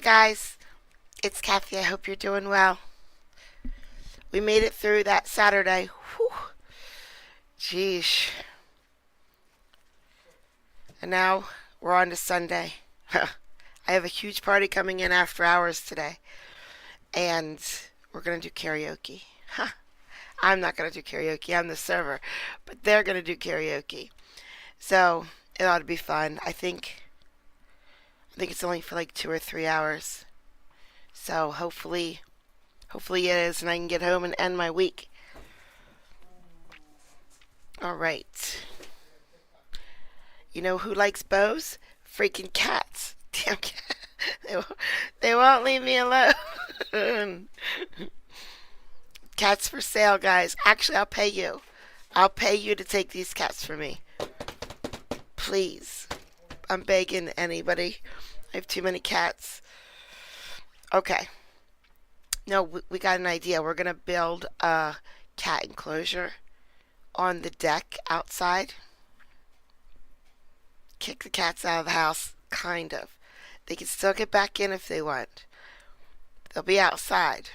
guys, it's Kathy. I hope you're doing well. We made it through that Saturday. Whew. Jeez. And now we're on to Sunday. I have a huge party coming in after hours today. And we're going to do karaoke. Huh. I'm not going to do karaoke. I'm the server. But they're going to do karaoke. So it ought to be fun. I think it's only for like 2 or 3 hours. So hopefully it is, and I can get home and end my week. All right. You know who likes bows? Freaking cats. Damn cat. They won't leave me alone. Cats for sale, guys. Actually, I'll pay you. I'll pay you to take these cats for me. Please. I'm begging anybody. I have too many cats. Okay. No, we got an idea. We're going to build a cat enclosure on the deck outside. Kick the cats out of the house, kind of. They can still get back in if they want. They'll be outside.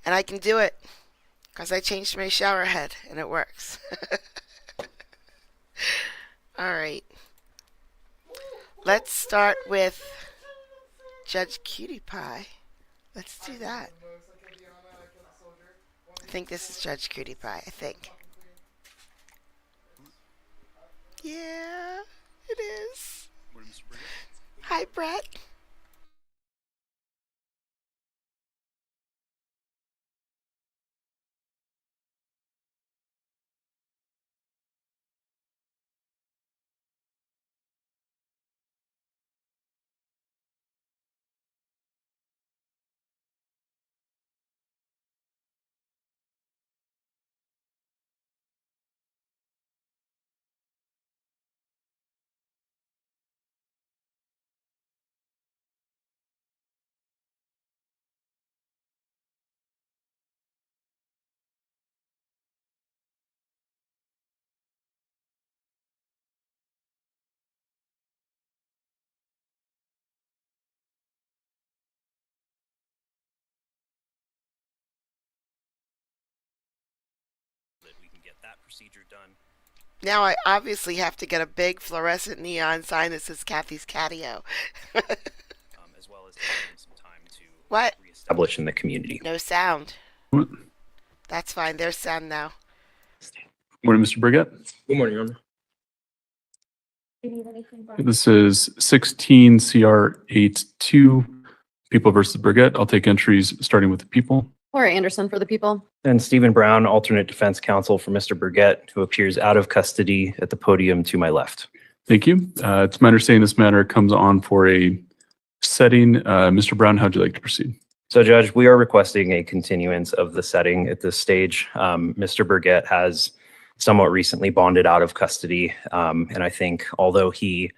And I can do it because I changed my shower head and it works. All right. Let's start with Judge Cutie Pie. Let's do that. I think this is Judge Cutie Pie, I think. Yeah, it is. Hi, Brett. We can get that procedure done. Now I obviously have to get a big fluorescent neon sign that says Kathy's Catio. As well as having some time to What? reestablish in the community. No sound. What? That's fine. There's sound now. Morning, Mr. Brigette. Good morning, Your Honor. This is 16 CR 82, People versus Brigette. I'll take entries starting with the people. Laura Anderson for the people. And Stephen Brown, alternate defense counsel for Mr. Burgett, who appears out of custody at the podium to my left. Thank you. It's my understanding this matter comes on for a setting. Mr. Brown, how'd you like to proceed? So, Judge, we are requesting a continuance of the setting at this stage. Mr. Burgett has somewhat recently bonded out of custody. And I think although he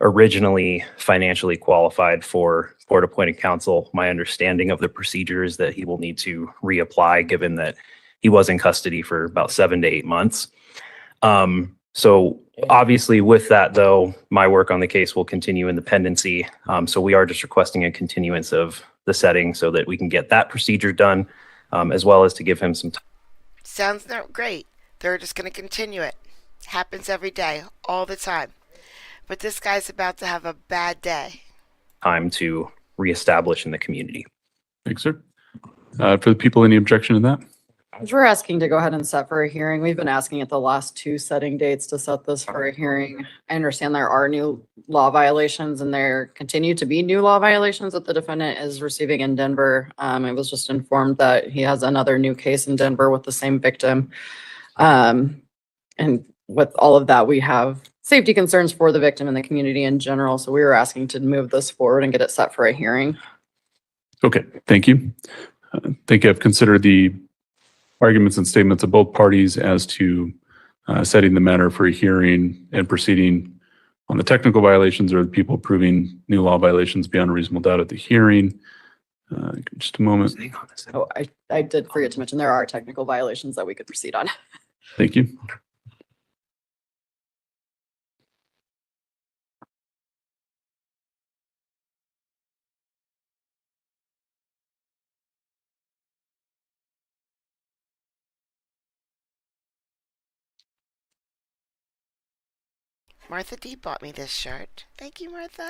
originally financially qualified for court-appointed counsel, my understanding of the procedure is that he will need to reapply, given that he was in custody for about 7 to 8 months. So obviously with that, though, my work on the case will continue in the pendency. So we are just requesting a continuance of the setting so that we can get that procedure done, as well as to give him some time. Sounds great. They're just going to continue it. Happens every day, all the time. But this guy's about to have a bad day. Time to reestablish in the community. Thanks, sir. For the people, any objection to that? We're asking to go ahead and set for a hearing. We've been asking at the last 2 setting dates to set this for a hearing. I understand there are new law violations and there continue to be new law violations that the defendant is receiving in Denver. I was just informed that he has another new case in Denver with the same victim. And with all of that, we have safety concerns for the victim and the community in general. So we were asking to move this forward and get it set for a hearing. Okay, thank you. I think I've considered the arguments and statements of both parties as to setting the matter for a hearing and proceeding on the technical violations or the people proving new law violations beyond a reasonable doubt at the hearing. Just a moment. Oh, I did forget to mention there are technical violations that we could proceed on. Thank you. Martha D bought me this shirt. Thank you, Martha.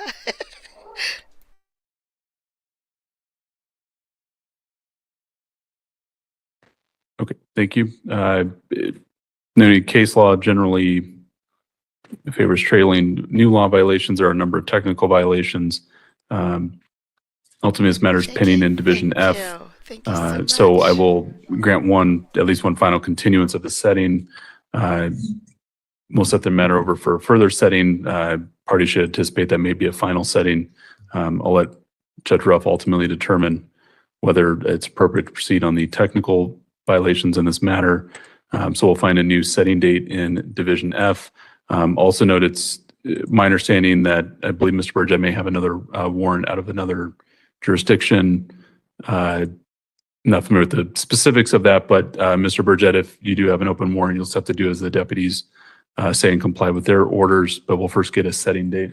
Okay, thank you. Any case law generally favors trailing new law violations. There are a number of technical violations. Ultimately, this matter is Thank pending you, in Division thank F. you. Thank you so much. So I will grant at least one final continuance of the setting. We'll set the matter over for further setting. Parties should anticipate that may be a final setting. I'll let Judge Ruff ultimately determine whether it's appropriate to proceed on the technical violations in this matter. So we'll find a new setting date in Division F. Also note it's my understanding that I believe Mr. Burgett may have another warrant out of another jurisdiction. Not familiar with the specifics of that, but Mr. Burgett, if you do have an open warrant, you'll just have to do as the deputies say and comply with their orders, but we'll first get a setting date.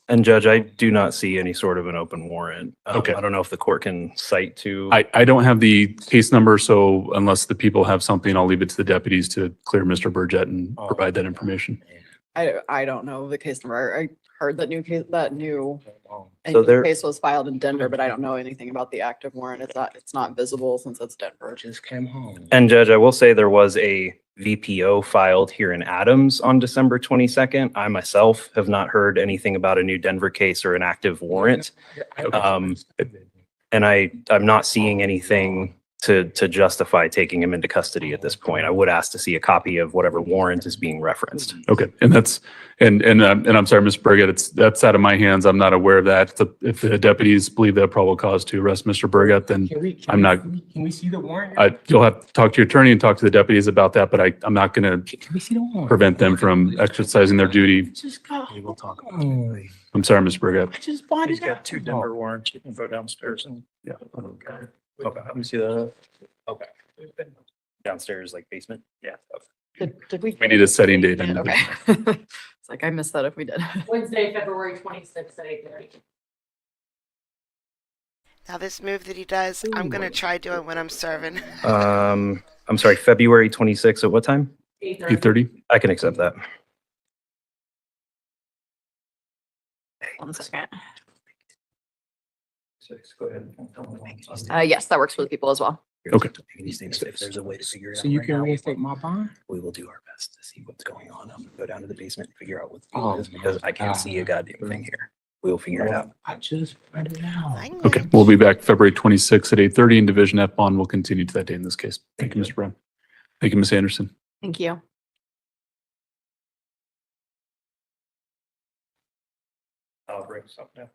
And Judge, I do not see any sort of an open warrant. Okay. I don't know if the court can cite to. I don't have the case number, so unless the people have something, I'll leave it to the deputies to clear Mr. Burgett and provide that information. I don't know the case number. I heard that new case, a So new there- case was filed in Denver, but I don't know anything about the active warrant. It's not visible since it's Denver. Just came home. And Judge, I will say there was a VPO filed here in Adams on December 22nd. I myself have not heard anything about a new Denver case or an active warrant. And I'm not seeing anything to justify taking him into custody at this point. I would ask to see a copy of whatever warrant is being referenced. Okay, and that's, and I'm sorry, Mr. Burgett, that's out of my hands. I'm not aware of that. If the deputies believe they have probable cause to arrest Mr. Burgett, then I'm not, Can we see the warrant? you'll have to talk to your attorney and talk to the deputies about that, but I'm not going to Can we see the warrant? prevent them from exercising their duty. Just go. We'll talk about Oh, I'm sorry, Mr. Burgett. I just bought He's it got out. 2 Denver warrants. You can go downstairs and. Yeah. Okay, let me see the. Okay. Downstairs, like basement? Yeah. Okay. Did we? We need a setting date. Yeah, okay. It's like, I missed that if we did. Wednesday, February 26th at 8:30. Now this move that he does, I'm gonna try doing when I'm serving. I'm sorry, February 26th at what time? 8:30. 8:30? I can accept that. One second. Go ahead. Yes, that works for the people as well. Okay. If there's a way to figure it out. So you right can now, reinstate my bond? we will do our best to see what's going on. I'm gonna go down to the basement and figure out what's Oh, going on because I can't see a goddamn thing here. We'll figure it out. I just read it out. Okay, we'll be back February 26th at 8:30 in Division F bond. We'll continue to that day in this case. Thank you, Mr. Brown. Thank you, Ms. Anderson. Thank you. I'll bring something.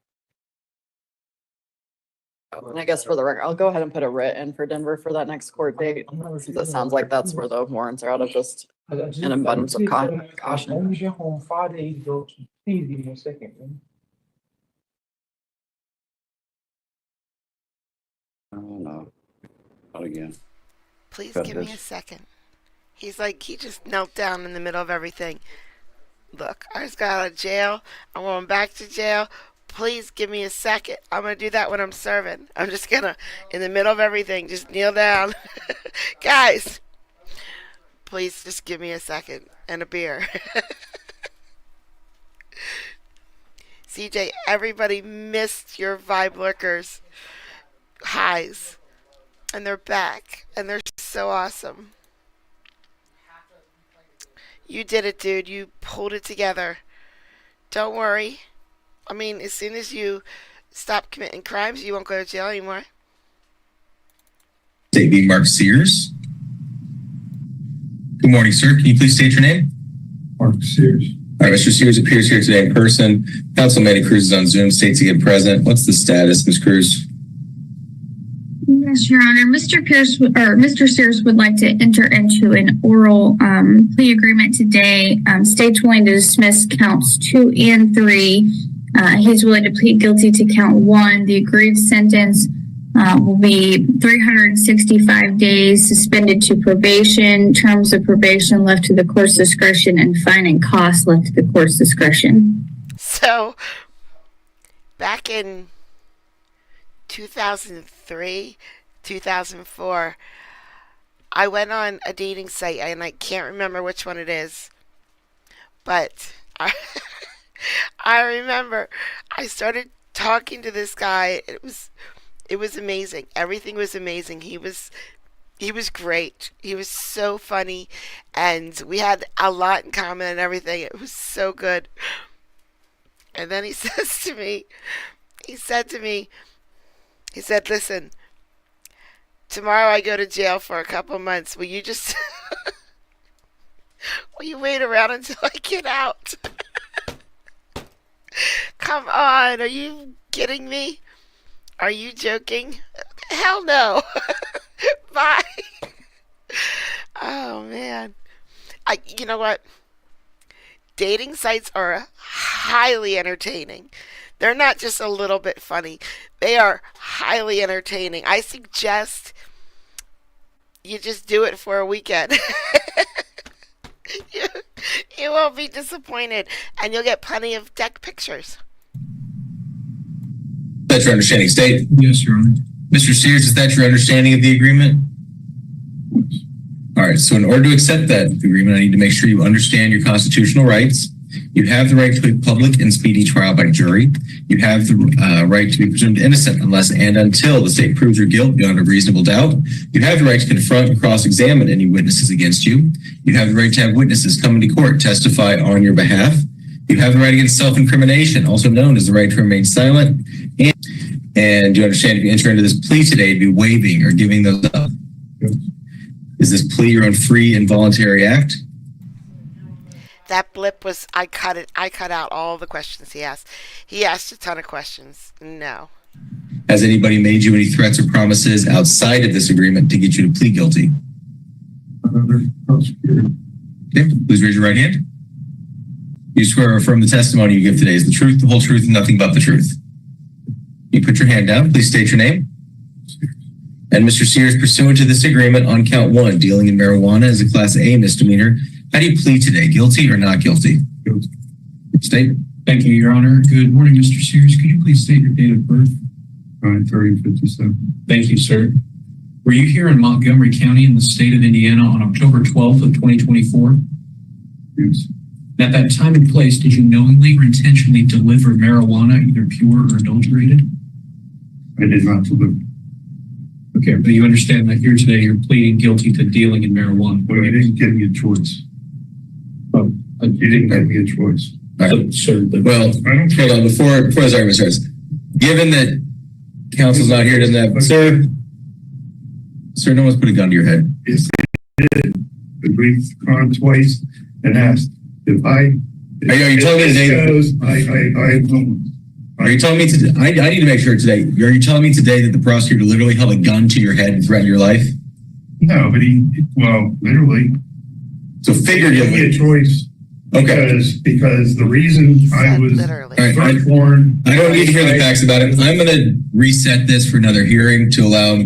And I guess for the record, I'll go ahead and put a writ in for Denver for that next court date. Since it sounds like that's where the warrants are out of just an abundance of caution. I was at home 5 days ago. Please give me a second. man. Oh, no. Not again. Please Got give me a this. second. He's like, he just knelt down in the middle of everything. Look, I just got out of jail. I'm going back to jail. Please give me a second. I'm going to do that when I'm serving. I'm just going to, in the middle of everything, just kneel down. Guys, please just give me a second and a beer. CJ, everybody missed your Vibe Lurkers highs. And they're back. And they're so awesome. You did it, dude. You pulled it together. Don't worry. I mean, as soon as you stop committing crimes, you won't go to jail anymore. State being Mark Sears. Good morning, sir. Can you please state your name? Mark Sears. All right, Mr. Sears appears here today in person. Council Manny Cruz is on Zoom. States he is present. What's the status, Ms. Cruz? Yes, Your Honor. Mr. Sears would like to enter into an oral plea agreement today. State's willing to dismiss counts 2 and 3. He's willing to plead guilty to count 1. The agreed sentence will be 365 days suspended to probation, terms of probation left to the court's discretion, and fine and costs left to the court's discretion. So, back in 2003, 2004, I went on a dating site, and I can't remember which one it is, but I, I remember I started talking to this guy. It was amazing. Everything was amazing. He was great. He was so funny, and we had a lot in common and everything. It was so good. And then he says to me, he said to me, he said, "Listen, tomorrow I go to jail for a couple months. Will you just will you wait around until I get out?" Come on, are you kidding me? Are you joking? Hell no. Bye. Oh man. You know what? Dating sites are highly entertaining. They're not just a little bit funny. They are highly entertaining. I suggest you just do it for a weekend. you, you won't be disappointed, and you'll get plenty of deck pictures. That's your understanding, State. Yes, Your Honor. Mr. Sears, is that your understanding of the agreement? All right, so in order to accept that agreement, I need to make sure you understand your constitutional rights. You have the right to a public and speedy trial by jury. You have the right to be presumed innocent unless and until the state proves your guilt beyond a reasonable doubt. You have the right to confront and cross-examine any witnesses against you. You have the right to have witnesses come into court testify on your behalf. You have the right against self-incrimination, also known as the right to remain silent. And you understand if you enter into this plea today, to be waiving or giving those up. Is this plea your own free and voluntary act? That blip was, I cut out all the questions he asked. He asked a ton of questions. No. Has anybody made you any threats or promises outside of this agreement to get you to plead guilty? Okay, please raise your right hand. You swear or affirm the testimony you give today is the truth, the whole truth, and nothing but the truth. You put your hand down. Please state your name. And Mr. Sears, pursuant to this agreement on count 1, dealing in marijuana as a Class A misdemeanor, how do you plead today? Guilty or not guilty? Guilty. State. Thank you, Your Honor. Good morning, Mr. Sears. Could you please state your date of birth? 9/30/57. Thank you, sir. Were you here in Montgomery County in the state of Indiana on October 12th of 2024? Yes. At that time and place, did you knowingly or intentionally deliver marijuana, either pure or adulterated? I did not deliver. Okay, but you understand that here today you're pleading guilty to dealing in marijuana. Well, you didn't give me a choice. Oh, you didn't give me a choice. Right. So, Well, hold on. Before this argument starts, given that counsel's not here, doesn't have, sir, no one's put a gun to your head. Yes, they did. We've gone twice and asked if I. Are you telling me today? Are you telling me today? I need to make sure today. Are you telling me today that the prosecutor literally held a gun to your head and threatened your life? No, but literally. So figuratively. A choice. Okay. Because the reason I was Literally. All right, born. I don't need to hear the facts about it. I'm going to reset this for another hearing to allow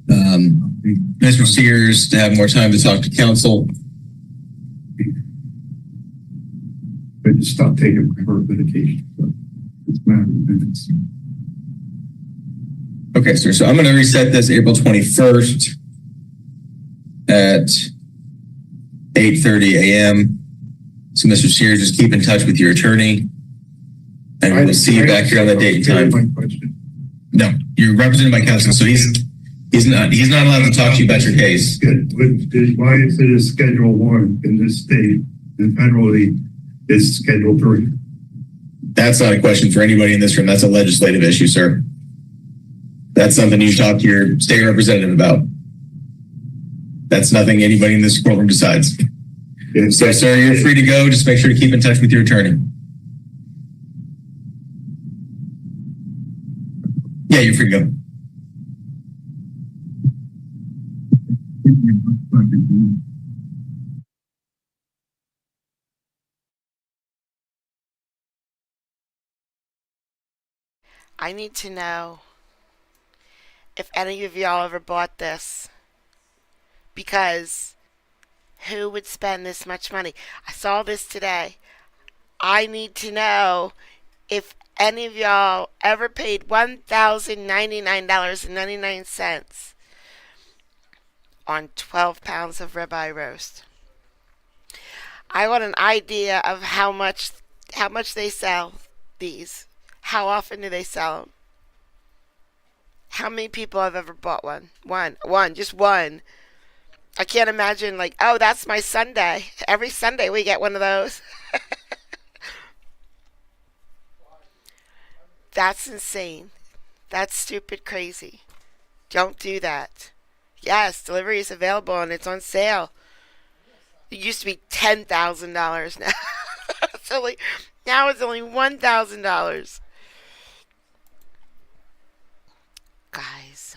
Mr. Sears to have more time to talk to counsel. But stop taking my medication. So it's a matter of minutes. Okay, sir. So I'm going to reset this April 21st at 8:30 a.m. So Mr. Sears, just keep in touch with your attorney, and we'll see you back here on that date and time. No, you're represented by counsel, so he's not allowed to talk to you about your case. Good. Why is it a Schedule 1 in this state and federally it's Schedule 3? That's not a question for anybody in this room. That's a legislative issue, sir. That's something you talk to your state representative about. That's nothing anybody in this courtroom decides. So, sir, you're free to go. Just make sure to keep in touch with your attorney. Yeah, you're free to go. I need to know if any of y'all ever bought this, because who would spend this much money? I saw this today. I need to know if any of y'all ever paid $1,099.99 on 12 pounds of ribeye roast. I want an idea of how much how much they sell these? How often do they sell them? How many people have ever bought one? One, just one. I can't imagine like, oh, that's my Sunday. Every Sunday we get one of those. That's insane. That's stupid crazy. Don't do that. Yes, delivery is available and it's on sale. It used to be $10,000 now. Now it's only $1,000. Guys.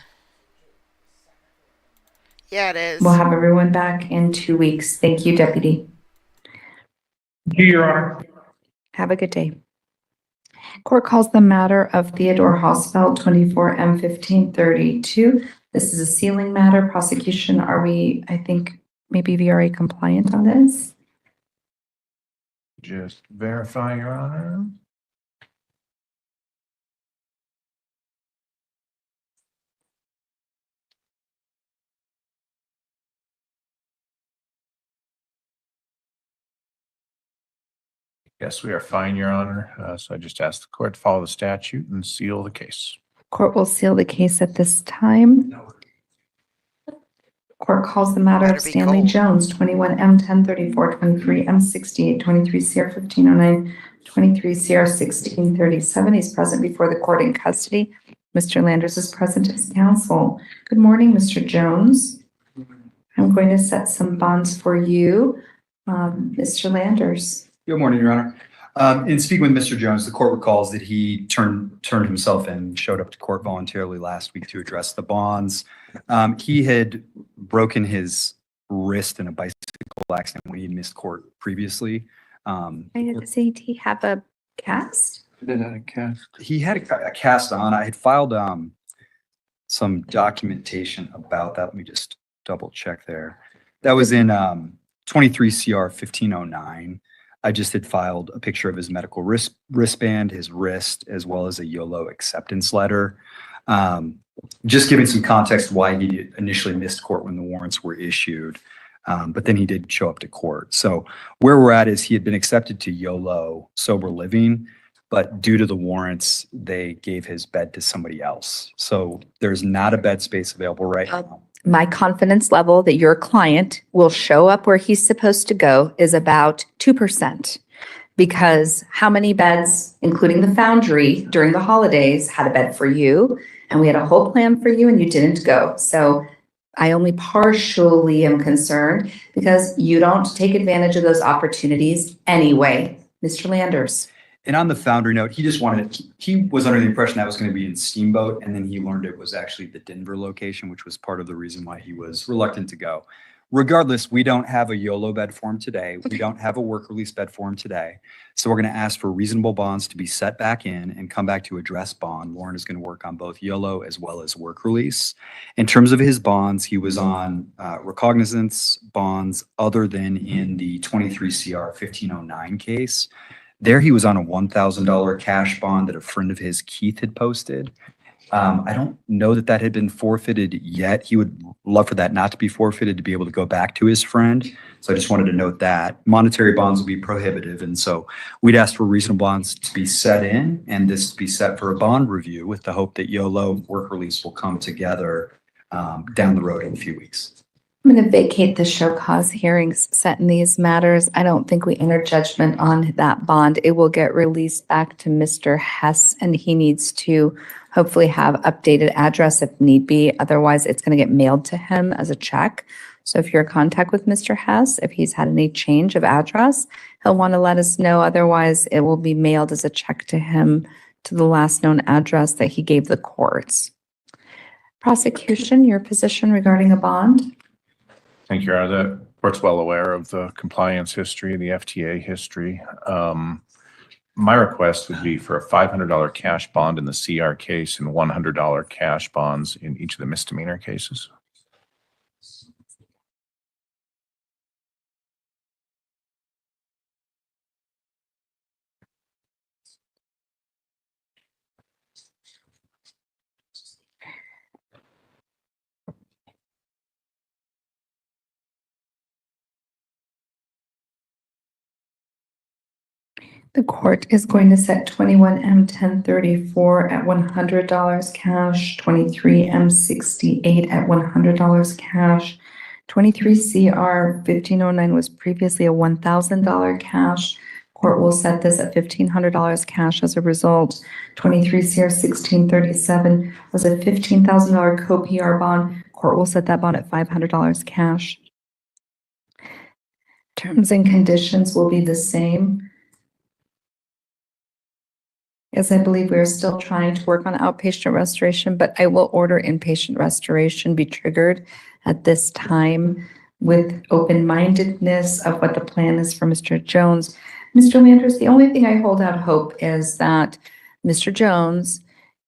Yeah, it is. We'll have everyone back in 2 weeks. Thank you, Deputy. Thank you, Your Honor. Have a good day. Court calls the matter of Theodore Hausfeld, 24 M 1532. This is a sealing matter. Prosecution, are we, I think, maybe VRA compliant on this? Just verify, Your Honor. Yes, we are fine, Your Honor. So I just ask the court to follow the statute and seal the case. Court will seal the case at this time. Court calls the matter Better of be Stanley cold. Jones, 21 M 1034, 23 M 68, 23 CR 1509, 23 CR 1637. He's present before the court in custody. Mr. Landers is present as counsel. Good morning, Mr. Jones. I'm going to set some bonds for you. Mr. Landers. Good morning, Your Honor. In speaking with Mr. Jones, the court recalls that he turned himself in, showed up to court voluntarily last week to address the bonds. He had broken his wrist in a bicycle accident when he missed court previously. Does he have a cast? He had a cast on. I had filed some documentation about that. Let me just double check there. That was in 23 CR 1509. I just had filed a picture of his medical wristband, his wrist, as well as a YOLO acceptance letter. Just giving some context why he initially missed court when the warrants were issued. But then he did show up to court. So where we're at is he had been accepted to YOLO sober living, but due to the warrants, they gave his bed to somebody else. So there's not a bed space available right now. My confidence level that your client will show up where he's supposed to go is about 2%. Because how many beds, including the Foundry during the holidays, had a bed for you? And we had a whole plan for you and you didn't go. So I only partially am concerned because you don't take advantage of those opportunities anyway. Mr. Landers. And on the Foundry note, he was under the impression that was going to be in Steamboat, and then he learned it was actually the Denver location, which was part of the reason why he was reluctant to go. Regardless, we don't have a YOLO bed for him today. We don't have a work release bed for him today. So we're going to ask for reasonable bonds to be set back in and come back to address bond. Lauren is going to work on both YOLO as well as work release. In terms of his bonds, he was on recognizance bonds other than in the 23 CR 1509 case. There he was on a $1,000 cash bond that a friend of his, Keith, had posted. I don't know that that had been forfeited yet. He would love for that not to be forfeited to be able to go back to his friend. So I just wanted to note that monetary bonds will be prohibitive. And so we'd ask for reasonable bonds to be set in and this to be set for a bond review with the hope that YOLO work release will come together down the road in a few weeks. I'm going to vacate the show cause hearings set in these matters. I don't think we enter judgment on that bond. It will get released back to Mr. Hess and he needs to hopefully have updated address if need be. Otherwise, it's going to get mailed to him as a check. So if you're in contact with Mr. Hess, if he's had any change of address, he'll want to let us know. Otherwise, it will be mailed as a check to him to the last known address that he gave the courts. Prosecution, your position regarding a bond? Thank you, Your Honor. The court's well aware of the compliance history, the FTA history. My request would be for a $500 cash bond in the CR case and $100 cash bonds in each of the misdemeanor cases. The court is going to set 21M1034 at $100 cash, 23M68 at $100 cash. 23CR1509 was previously a $1,000 cash. Court will set this at $1,500 cash as a result. 23CR1637 was a $15,000 co-PR bond. Court will set that bond at $500 cash. Terms and conditions will be the same. As I believe we are still trying to work on outpatient restoration, but I will order inpatient restoration be triggered at this time with open-mindedness of what the plan is for Mr. Jones. Mr. Landers, the only thing I hold out hope is that Mr. Jones,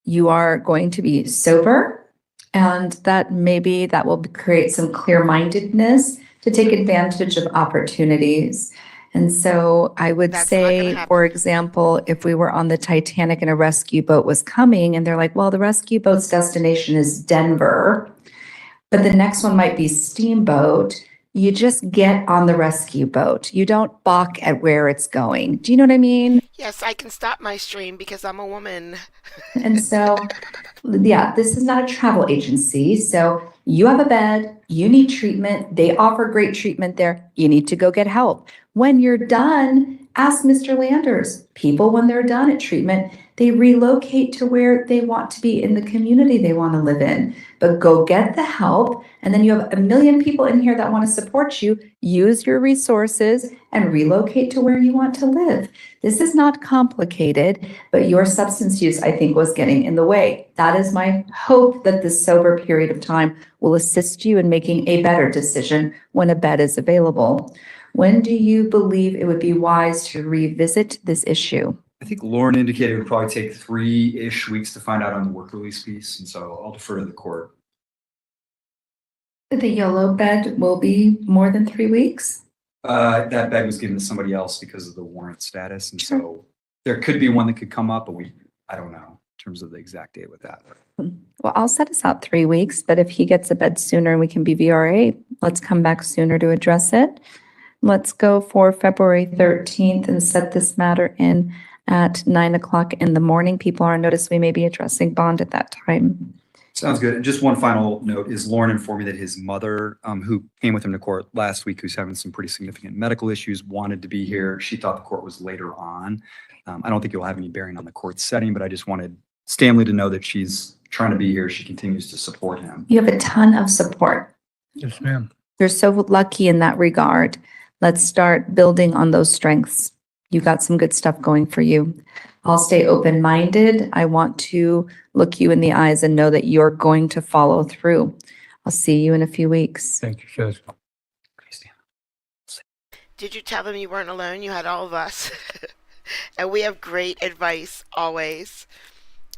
you are going to be sober and that maybe that will create some clear-mindedness to take advantage of opportunities. And so I would That's not gonna say, happen. for example, if we were on the Titanic and a rescue boat was coming and they're like, well, the rescue boat's destination is Denver, but the next one might be Steamboat, you just get on the rescue boat. You don't balk at where it's going. Do you know what I mean? Yes, I can stop my stream because I'm a woman. And so, yeah, this is not a travel agency. So you have a bed, you need treatment. They offer great treatment there. You need to go get help. When you're done, ask Mr. Landers. People, when they're done at treatment, they relocate to where they want to be in the community they want to live in. But go get the help. And then you have a million people in here that want to support you. Use your resources and relocate to where you want to live. This is not complicated, but your substance use, I think, was getting in the way. That is my hope that this sober period of time will assist you in making a better decision when a bed is available. When do you believe it would be wise to revisit this issue? I think Lauren indicated it would probably take 3-ish weeks to find out on the work release piece, and so I'll defer to the court. The YOLO bed will be more than 3 weeks? That bed was given to somebody else because of the warrant status, and so there could be one that could come up, but I don't know in terms of the exact date with that. Well, I'll set us out 3 weeks, but if he gets a bed sooner and we can be VRA, let's come back sooner to address it. Let's go for February 13th and set this matter in at 9 o'clock in the morning. People are on notice. We may be addressing bond at that time. Sounds good. And just one final note is Lauren informed me that his mother, who came with him to court last week, who's having some pretty significant medical issues, wanted to be here. She thought the court was later on. I don't think it will have any bearing on the court setting, but I just wanted Stanley to know that she's trying to be here. She continues to support him. You have a ton of support. Yes, ma'am. You're so lucky in that regard. Let's start building on those strengths. You got some good stuff going for you. I'll stay open-minded. I want to look you in the eyes and know that you're going to follow through. I'll see you in a few weeks. Thank you, Judge. Did you tell them you weren't alone? You had all of us. And we have great advice always.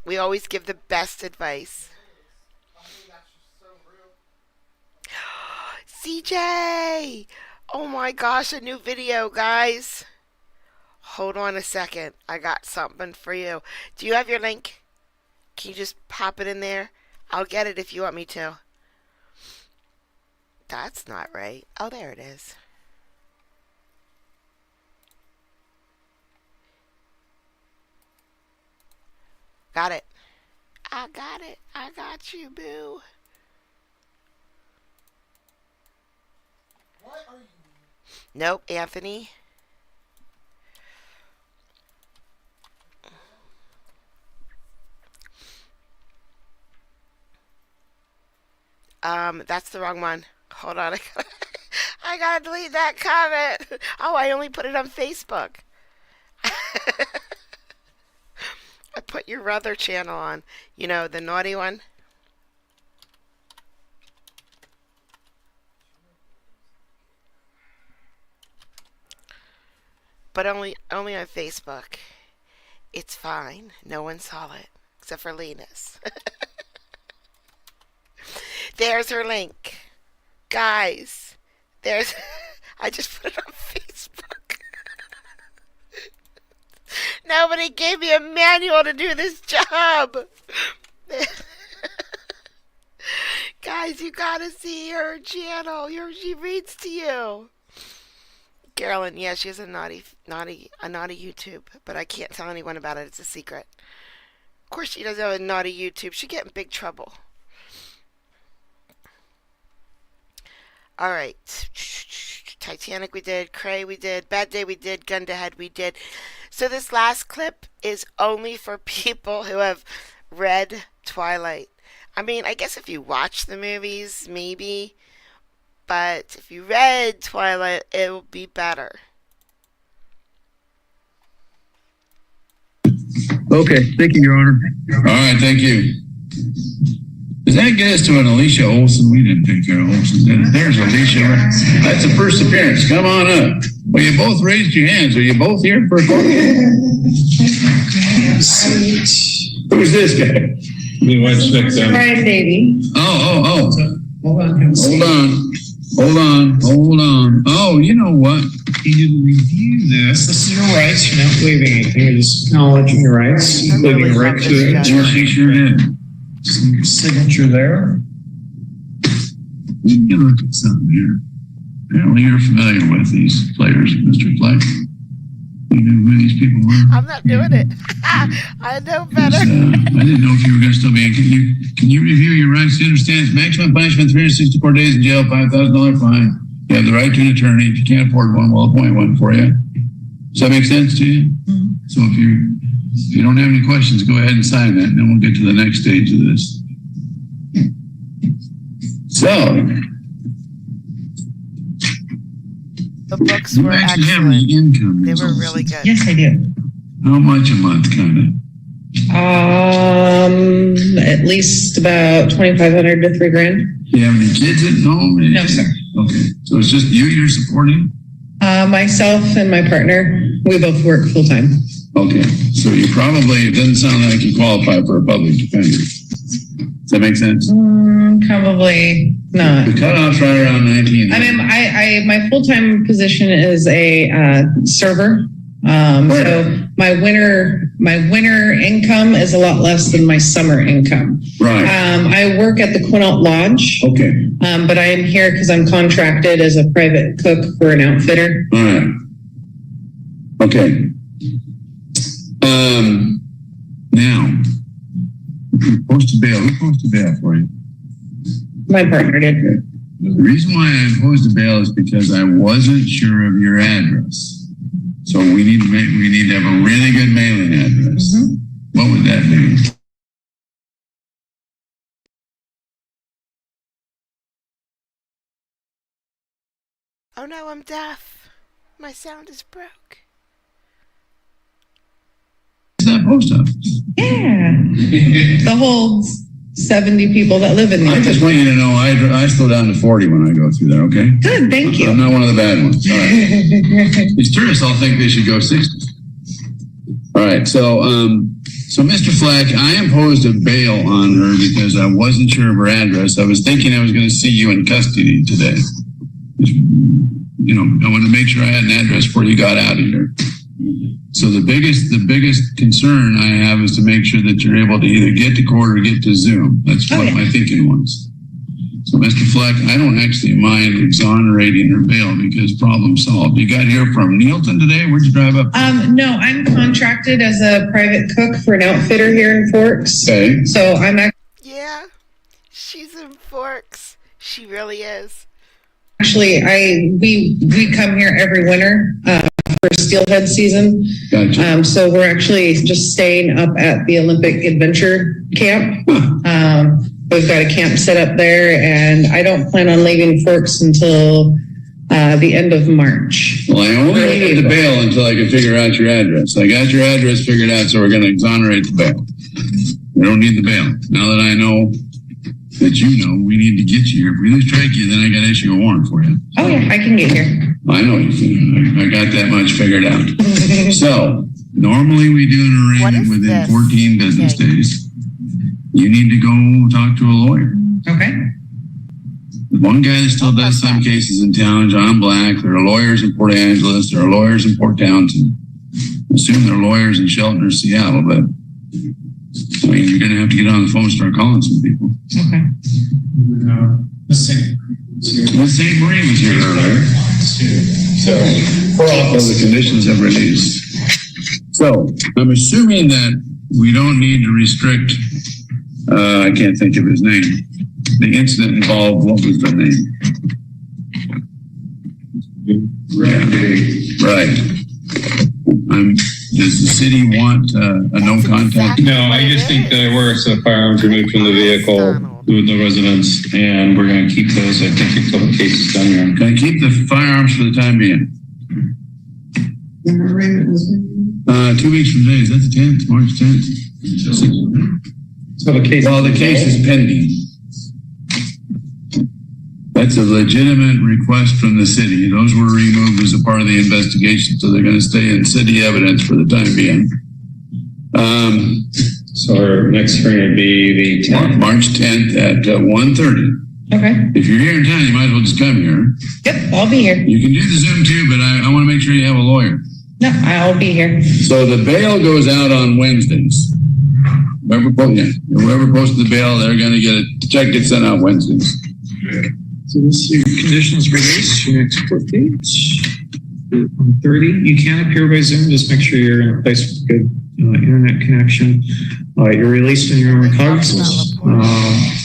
We always give the best advice. CJ! Oh my gosh, a new video, guys. Hold on a second. I got something for you. Do you have your link? Can you just pop it in there? I'll get it if you want me to. That's not right. Oh, there it is. Got it. I got it. I got you, boo. What are you? Nope, Anthony. That's the wrong one. Hold on. I gotta delete that comment. Oh, I only put it on Facebook. I put your other channel on. You know, the naughty one. But only on Facebook. It's fine. No one saw it. Except for Linus. There's her link. Guys. There's... I just put it on Facebook. Nobody gave me a manual to do this job. Guys, you gotta see her channel. She reads to you. Carolyn, yeah, she has a naughty YouTube, but I can't tell anyone about it. It's a secret. Of course, she does have a naughty YouTube. She'd get in big trouble. All right. Titanic we did, Cray we did, Bad Day we did, Gun to Head we did. So this last clip is only for people who have read Twilight. I mean, I guess if you watch the movies, maybe. But if you read Twilight, it will be better. Okay, thank you, Your Honor. All right, thank you. Does that get us to an Alicia Olson? We didn't take care of Olson. There's Alicia. That's the first appearance. Come on up. Well, you both raised your hands. Are you both here for a photo? Who's this guy? Brian Davey. Oh. Hold on. Oh, you know what? You need to review this. This is your rights. You're not waiving anything. You're just acknowledging your rights. I really Waiving right love to this it. guy. Yes, he sure did. Some signature there. Let me look at something here. Apparently you're familiar with these players, Mr. Fleck. You knew who these people were? I'm not doing it. I know better. I didn't know if you were going to still be in. Can you review your rights to understand? Maximum punishment, 364 days in jail, $5,000 fine. You have the right to an attorney. If you can't afford one, we'll appoint one for you. Does that make sense to you? So if you don't have any questions, go ahead and sign that, and then we'll get to the next stage of this. So, The books you were actually have excellent. any income They were results? really good. Yes, I do. How much a month, kind of? At least about 2,500 to $3,000. Do you have any kids at home? No, sir. Okay, so it's just you're supporting? Myself and my partner, we both work full time. Okay, so it doesn't sound like you qualify for a public defender. Does that make sense? Probably not. The cutoff's right around 19. I mean, my full-time position is a server. So my winter income is a lot less than my summer income. Right, I work at the Quinault Lodge, okay, but I am here because I'm contracted as a private cook for an outfitter. all right. Okay. Now, who posted bail for you? My partner did. The reason why I imposed a bail is because I wasn't sure of your address. So we need to have a really good mailing address. What would that be? Oh no, I'm deaf. My sound is broke. Is that post office? Yeah. The whole 70 people that live in I there. just want you to know I slow down to 40 when I go through there, okay? Good, thank you. I'm not one of the bad ones. All right. These tourists all think they should go 60. All right, so Mr. Fleck, I imposed a bail on her because I wasn't sure of her address. I was thinking I was going to see you in custody today. I wanted to make sure I had an address before you got out of here. So the biggest concern I have is to make sure that you're able to either get to court or get to Zoom. That's what my thinking was. So Mr. Fleck, I don't actually mind exonerating her bail because problem solved. You got here from Neilton today? Where'd you drive up? No, I'm contracted as a private cook for an outfitter here in Forks. Okay. So I'm Yeah, she's in Forks. She really is. actually, we come here every winter for steelhead season. Gotcha. So we're actually just staying up at the Olympic Adventure Camp. We've got a camp set up there, and I don't plan on leaving Forks until the end of March. Well, I only needed the bail until I could figure out your address. I got your address figured out, so we're going to exonerate the bail. We don't need the bail. Now that I know that we need to get you here. If we lose track of you, then I got to issue a warrant for you. Oh yeah, I can get here. I know you can. I got that much figured out. So normally we do an What arraignment is within this? 14 business Okay. days. You need to go talk to a lawyer. Okay. The one guy that still does some cases in town, John Black. There are lawyers in Port Angeles. There are lawyers in Port Townsend. I assume there are lawyers in Shelton or Seattle, but I mean, you're going to have to get on the phone and start calling some people. Okay. The same. Well, St. Marie was here earlier. So for office, the conditions have released. So I'm assuming that we don't need to restrict, I can't think of his name. The incident involved, what was the name? Right. Does the city want a no contact? Exactly No, what I it just think that is. it works. The firearms removed from the vehicle with the residents, and we're going to keep those. I think a couple cases done here. Can I keep the firearms for the time being? 2 weeks from today, is that the 10th, March 10th? So the case. Well, the case is pending. That's a legitimate request from the city. Those were removed as a part of the investigation, so they're going to stay in city evidence for the time being. So our next hearing would be the 10th. March 10th at 1:30. Okay. If you're here in town, you might as well just come here. Yep, I'll be here. You can do the Zoom too, but I want to make sure you have a lawyer. No, I'll be here. So the bail goes out on Wednesdays. Whoever posted the bail, they're going to get it. The check gets sent out Wednesdays. So this is your conditions release, your next court date, 30. You can appear by Zoom, just make sure you're in a place with good internet connection. You're released in your own recognizance.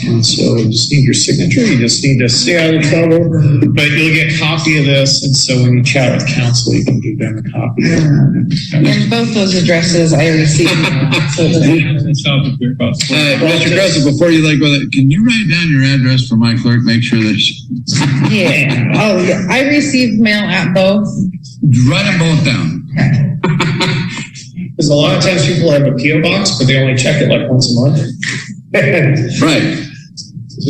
And so you just need your signature, you just need to stay out of trouble, but you'll get a copy of this. And so when you chat with counsel, you can give them a copy. And both those addresses I received. So Mr. Gressel, before you let go, can you write down your address for my clerk? Make sure that yeah. Oh, yeah. I received mail at both. write them both down. Because a lot of times people have a PO box, but they only check it like once a month. Right.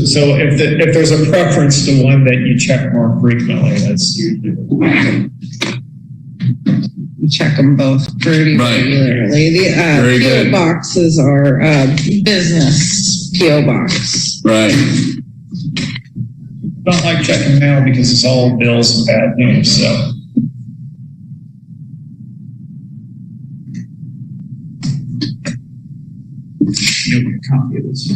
So if there's a preference to one that you check more frequently, that's usually. We check them both pretty regularly. The PO boxes are business PO box. Right. Don't like checking mail because it's all bills and bad news. So. You'll get a copy of this.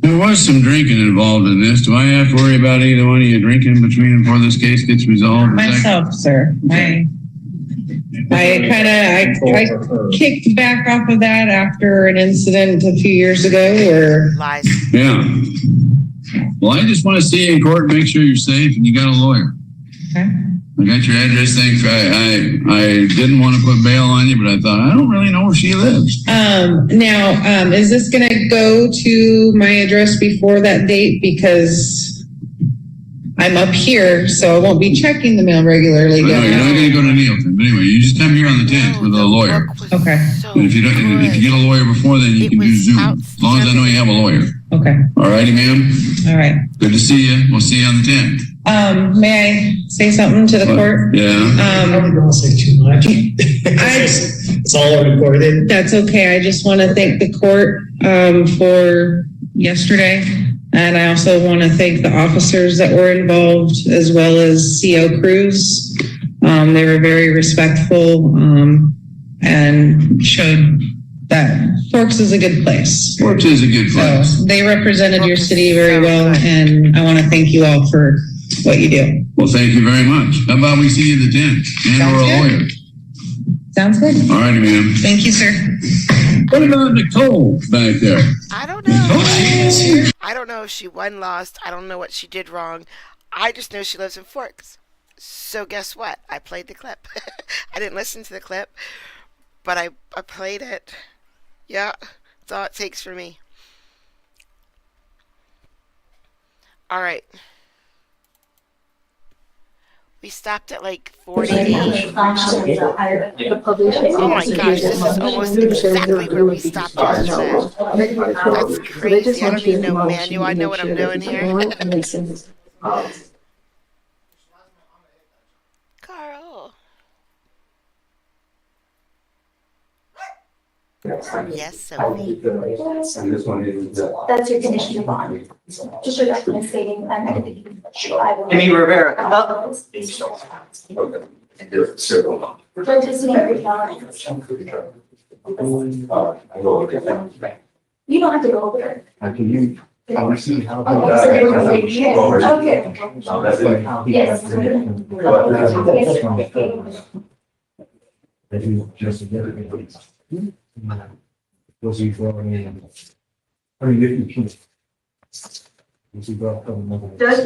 There was some drinking involved in this. Do I have to worry about either one of you drinking between before this case gets resolved? Myself, sir. I kicked back off of that after an incident a few years ago where. Lies. Yeah. Well, I just want to see you in court and make sure you're safe and you got a lawyer. Okay. I got your address thing. I didn't want to put bail on you, but I thought, I don't really know where she lives. Now, is this going to go to my address before that date? Because I'm up here, so I won't be checking the mail regularly. No, you're not going to go to Neilton. But anyway, you just come here on the 10th with a lawyer. Okay. And if you get a lawyer before then, you can do Zoom. As long as I know you have a lawyer. Okay. All righty, ma'am. All right. Good to see you. We'll see you on the 10th. May I say something to the court? Yeah. I don't want to say too much. It's all recorded. That's okay. I just want to thank the court for yesterday. And I also want to thank the officers that were involved as well as CO Cruz. They were very respectful and showed that Forks is a good place. Forks is a good place. So they represented your city very well, and I want to thank you all for what you do. Well, thank you very much. How about we see you the 10th? And we're a lawyer. Sounds good. All righty, ma'am. Thank you, sir. What about Nicole back there? I don't know. I don't know if she won, lost. I don't know what she did wrong. I just know she lives in Forks. So guess what? I played the clip. I didn't listen to the clip, but I played it. Yeah, that's all it takes for me. All right. We stopped at like 48. Oh my gosh, this is almost exactly where we stopped yesterday. That's crazy. I don't need no manual. I know what I'm doing here. Carl. Yes, Sophie. That's your condition of bond. Just a document stating I'm going to be. Amy Rivera. You don't have to go over there. Judge,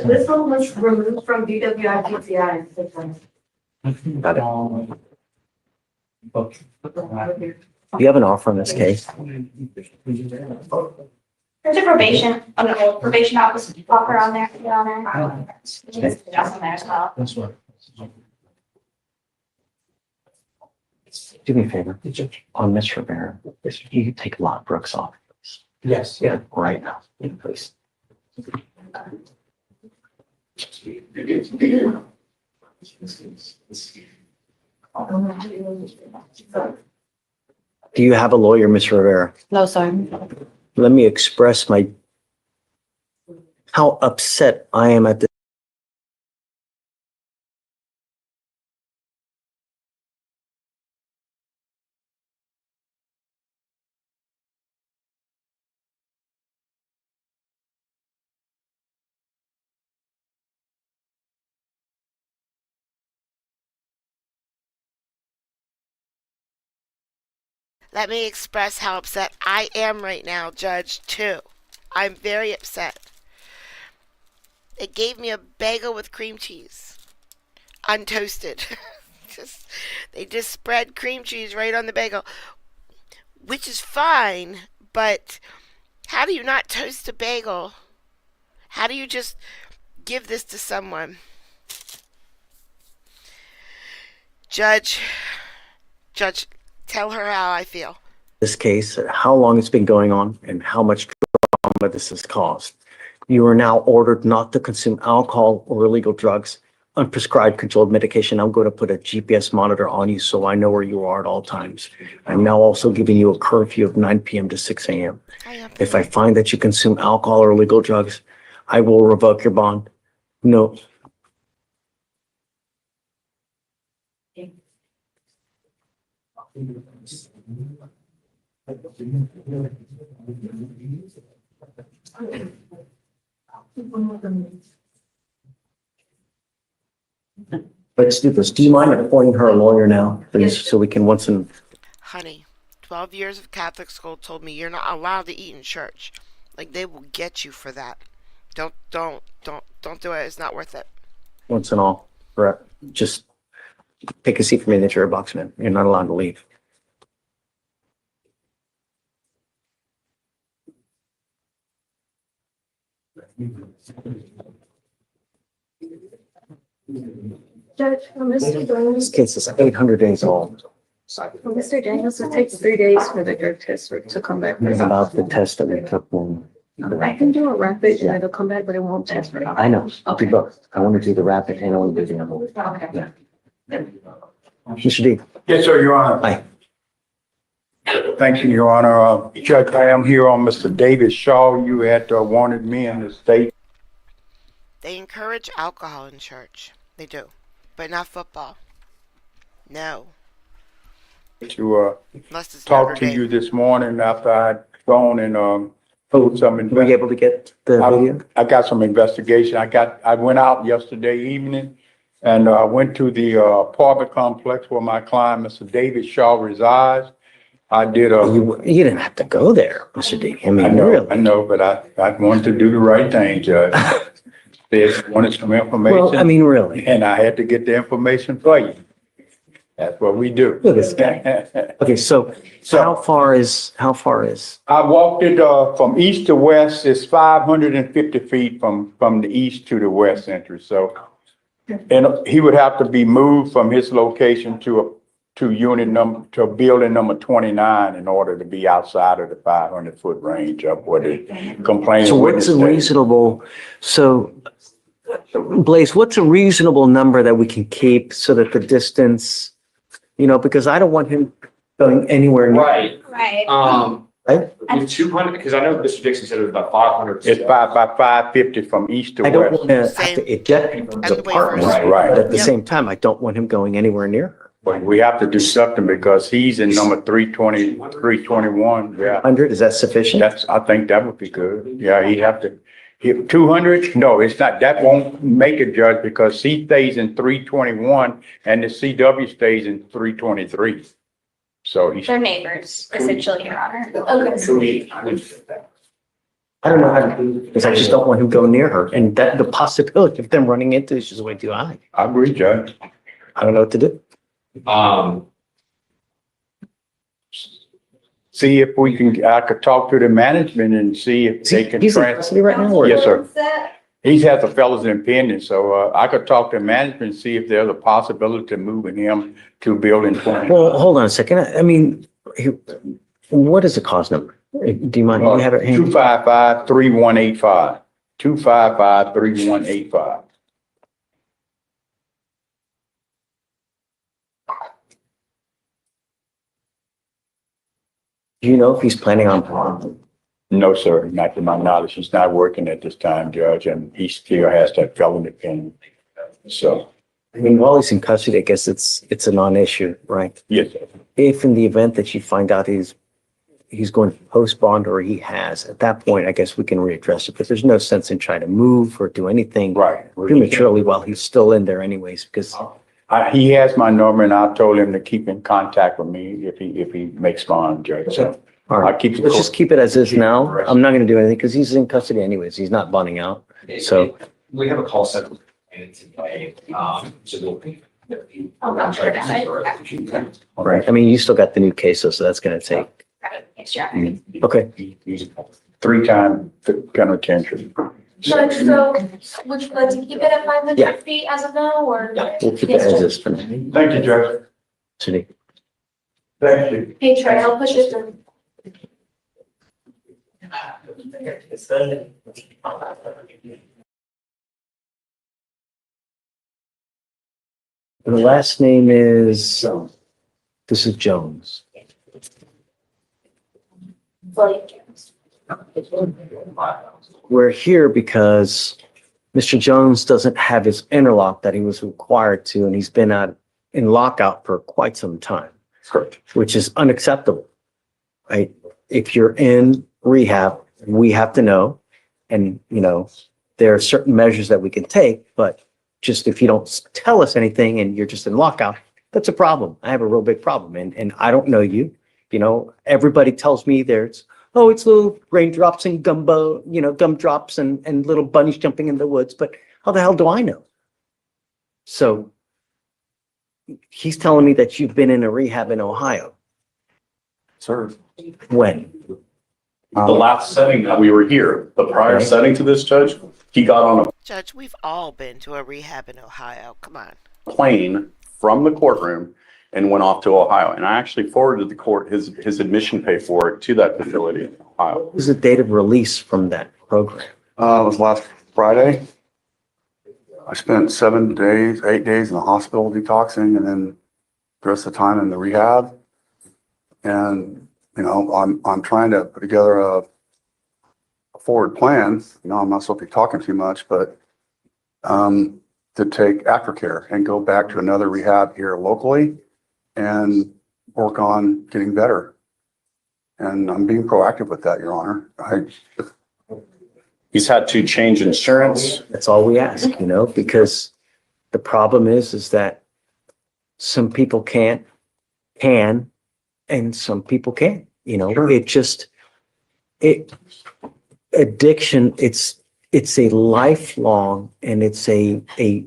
this one was removed from DWI-TCI. Got it. Do you have an offer on this case? There's a probation, probation officer offer on there, Your Honor. Just adjust on there as well. That's right. Do me a favor, on Ms. Rivera, you can take Lot Brooks off. Please. Yes. Yeah, right now, please. Do you have a lawyer, Ms. Rivera? No, sir. Let me express how upset I am at this. Let me express how upset I am right now, Judge, too. I'm very upset. They gave me a bagel with cream cheese. Untoasted. They just spread cream cheese right on the bagel. Which is fine, but how do you not toast a bagel? How do you just give this to someone? Judge, tell her how I feel. This case, how long it's been going on, and how much trauma this has caused. You are now ordered not to consume alcohol or illegal drugs, unprescribed controlled medication. I'm going to put a GPS monitor on you so I know where you are at all times. I'm now also giving you a curfew of 9 p.m. to 6 a.m. If I find that you consume alcohol or illegal drugs, I will revoke your bond. No. Let's do this. Do you mind appointing her a lawyer now, please, so we can once and... Honey, 12 years of Catholic school told me you're not allowed to eat in church. Like, they will get you for that. Don't do it. It's not worth it. Once and all, Brett, just take a seat for me in the chair box, man. You're not allowed to leave. Judge, Mr. Daniels, This case is 800 days old. Mr. Daniels, it takes 3 days for the drug test to come back. It's about the test that we took when... I can do a rapid and it'll come back, but it won't test for it. I know. I'll do both. I want to do the rapid and I want to do the other one. Okay. Yeah. Mr. D. Yes, sir, Your Honor. Hi. Thank you, Your Honor. Judge, I am here on Mr. David Shaw. You had wanted me in the state. They encourage alcohol in church. They do. But not football. No. To Unless it's talk Notre to Dame. you this morning after I'd gone and Were you able to get the video? I got some investigation. I went out yesterday evening and I went to the apartment complex where my client, Mr. David Shaw, resides. I did You didn't have to go there, Mr. D. I mean, really. I know, but I wanted to do the right thing, Judge. They wanted some information. Well, I mean, really. And I had to get the information for you. That's what we do. Look at this guy. Okay, so how far is? I walked it from east to west. It's 550 feet from the east to the west entrance. So, and he would have to be moved from his location to building number 29 in order to be outside of the 500-foot range of what the complaint. So what's a reasonable? So, Blaze, what's a reasonable number that we can keep so that the distance? You know, because I don't want him going anywhere near. Right. Right. Right? 200, because I know Mr. Dixon said it was about 500. It's by 550 from east to I don't west. want to have to eject him from his apartment. Right. But at the same time, I don't want him going anywhere near her. But we have to do something because he's in number 320, 321. Yeah, 100, is that sufficient? I think that would be good. Yeah, he'd have to, 200? No, it's not, that won't make it, Judge, because he stays in 321 and the CW stays in 323. So he's. They're neighbors, essentially, Your Honor. Okay. I don't know how to do, because I just don't want him to go near her. And that the possibility of them running into is just way too high. I agree, Judge. I don't know what to do. See if we can, I could talk to the management and see if they can. He's in custody right now? Or- Yes, sir. He has a fellows in pending, so I could talk to management and see if there's a possibility of moving him to building 20. Well, hold on a second. I mean, what is the cause number? Do you mind? Do you have it? handy? 255-3185. 255-3185. Do you know if he's planning on? No, sir, not to my knowledge. He's not working at this time, Judge, and he still has that felony pending. So, I mean, while he's in custody, I guess it's a non-issue, right? yes, sir. If in the event that you find out he's going to post bond or he has, at that point, I guess we can readdress it, but there's no sense in trying to move or do anything Right. prematurely while he's still in there anyways, because He has my number and I told him to keep in contact with me if he makes bond, Judge. So all right, I'll keep it let's just keep it as is now. I'm not going to do anything because he's in custody anyways. He's not bonding out. So We have a call set. Today, so I'm not sure about it. right. I mean, you still got the new cases, so that's going to take. Yes, Your Honor. Okay. 3-time penitentiary. So would you like to keep it at Yeah. 500 feet as of now, or? We'll keep it as is for now. Thank you, Judge. Cindy. Thank you. Hey, Trey, I'll push it through. The last name is, this is Jones. We're here because Mr. Jones doesn't have his interlock that he was required to, and he's been out in lockout for quite some time. Correct. Which is unacceptable, right? If you're in rehab, we have to know. And, you know, there are certain measures that we can take, but just if you don't tell us anything and you're just in lockout, that's a problem. I have a real big problem. And I don't know you, you know, everybody tells me there's, oh, it's little raindrops and gumdrops and little bunnies jumping in the woods, but how the hell do I know? So he's telling me that you've been in a rehab in Ohio. Sir, When? the last setting that we were here, the prior Okay. setting to this judge, he got on Judge, we've all been to a rehab in Ohio. Come on. a plane from the courtroom and went off to Ohio. And I actually forwarded the court his admission paperwork to that facility in Ohio. What was the date of release from that program? It was last Friday. I spent 8 days in the hospital detoxing and then the rest of the time in the rehab. And, you know, I'm trying to put together a forward plan. You know, I'm not supposed to be talking too much, but to take aftercare and go back to another rehab here locally and work on getting better. And I'm being proactive with that, Your Honor. He's had to change insurance. That's all we ask, you know, because the problem is that some people can, and some people can't, you know, addiction, it's a lifelong and it's a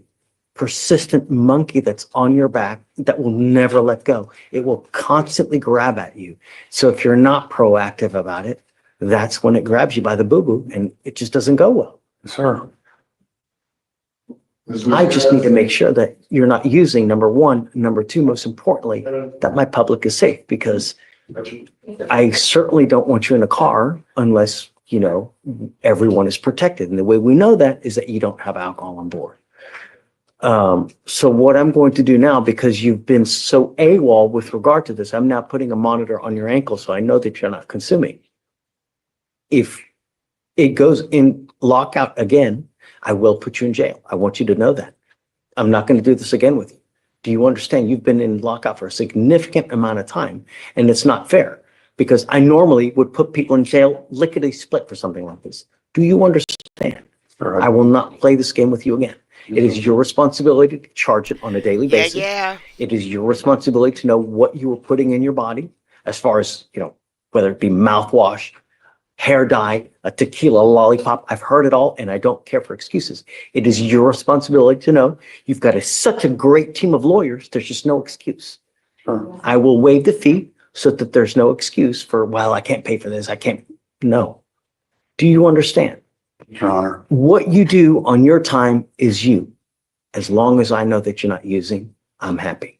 persistent monkey that's on your back that will never let go. It will constantly grab at you. So if you're not proactive about it, that's when it grabs you by the boo-boo and it just doesn't go well. Sir. I just need to make sure that you're not using, number one. Number two, most importantly, that my public is safe, because I certainly don't want you in a car unless, you know, everyone is protected. And the way we know that is that you don't have alcohol on board. So what I'm going to do now, because you've been so AWOL with regard to this, I'm now putting a monitor on your ankle so I know that you're not consuming. If it goes in lockout again, I will put you in jail. I want you to know that. I'm not going to do this again with you. Do you understand? You've been in lockout for a significant amount of time, and it's not fair because I normally would put people in jail lickety split for something like this. Do you understand? I will not play this game with you again. It is your responsibility to charge it on a daily basis. Yeah. It is your responsibility to know what you are putting in your body as far as, whether it be mouthwash, hair dye, a tequila lollipop. I've heard it all and I don't care for excuses. It is your responsibility to know you've got such a great team of lawyers. There's just no excuse. I will waive the fee so that there's no excuse for, well, I can't pay for this. I can't. No. Do you understand? Your Honor. What you do on your time is you. As long as I know that you're not using, I'm happy.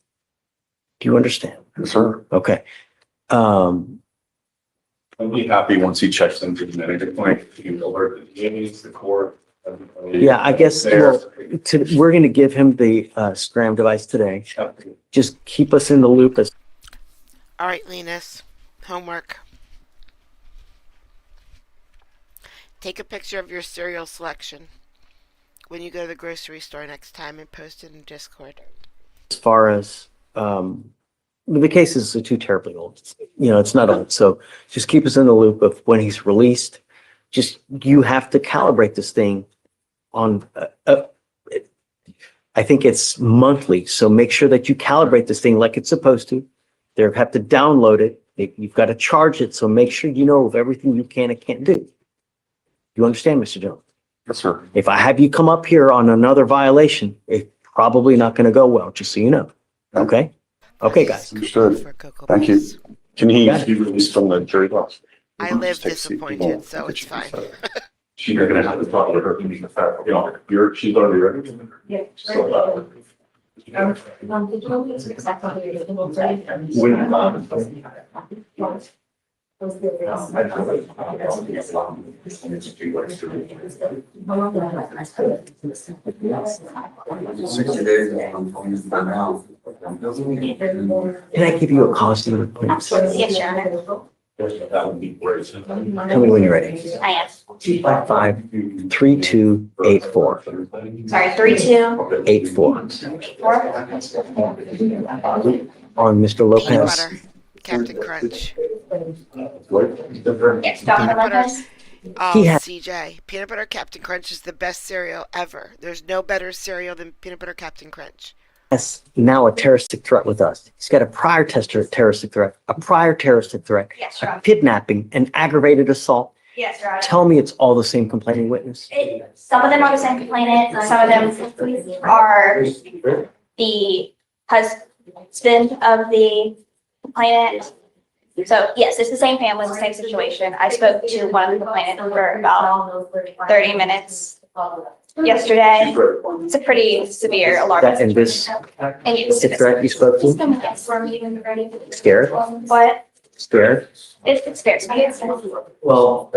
Do you understand? Yes, sir. Okay. I'll be happy once he checks into the medical point. You alert the DAs, the court. everybody Yeah, I guess there. we're going to give him the Scram device today. Just keep us in the loop as All right, Linus. Homework. Take a picture of your cereal selection when you go to the grocery store next time and post it in Discord. far as the cases are too terribly old. It's not old. So just keep us in the loop of when he's released. Just you have to calibrate this thing on. I think it's monthly. So make sure that you calibrate this thing like it's supposed to. They have to download it. You've got to charge it. So make sure you know of everything you can and can't do. You understand, Mr. Jones? Yes, sir. If I have you come up here on another violation, it's probably not going to go well, just so you know. Okay? Okay, guys. Understood. Thank you. Can he be released from the jury box? I live disappointed, so it's fine. You're gonna have to talk to her. She's already ready. Yeah. So, Can I give you a cost number, please? Yes, Your Honor. that would be great. Tell me when you're ready. I am. 53284. Sorry, 32. 84. On Mr. Peanut Lopez. butter. Captain Crunch. Yes, Dr. Peanut butter. Lopez. Oh, He had- CJ. Peanut butter Captain Crunch is the best cereal ever. There's no better cereal than peanut butter Captain Crunch. Has now a terroristic threat with us. He's got a prior terroristic threat, a prior terroristic threat, Yes, Your a Honor. kidnapping, an aggravated assault. Yes, Your Honor. Tell me it's all the same complaining witness. Some of them are the same complainant, some of them are the husband of the complainant. So yes, it's the same family, the same situation. I spoke to one of the complainants for about 30 minutes yesterday. It's a pretty severe alarm. That and this And yes, the threat you spoke to? Yes, we're meeting ready. Scared? But Scared? it scares me. Well,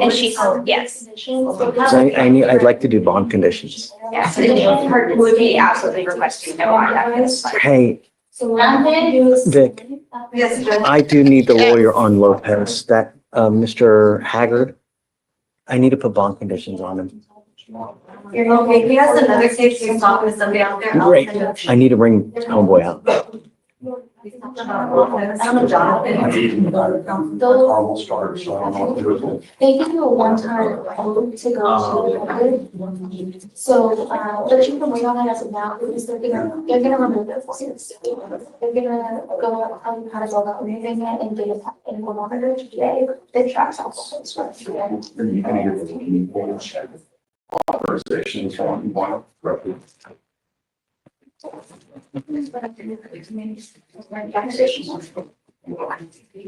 And she's, yes. I'd like to do bond conditions. Yes, her would be absolutely requesting no contact. Hey, Vic, Yes, Judge. I do need the lawyer on Lopez, that, Mr. Haggard. I need to put bond conditions on him. You're okay. He has another case. He's talking to somebody out there. I'll Great. send it. I need to bring homeboy out. Almost started, so I don't know what to do. They give you a one-time code to go to. So, but you can wait on it as of now because they're gonna remove it for you. They're gonna go, tell you how to go about removing it and get it in the monitor today. They track alcohol. Then you can get the authorizations from one roughly.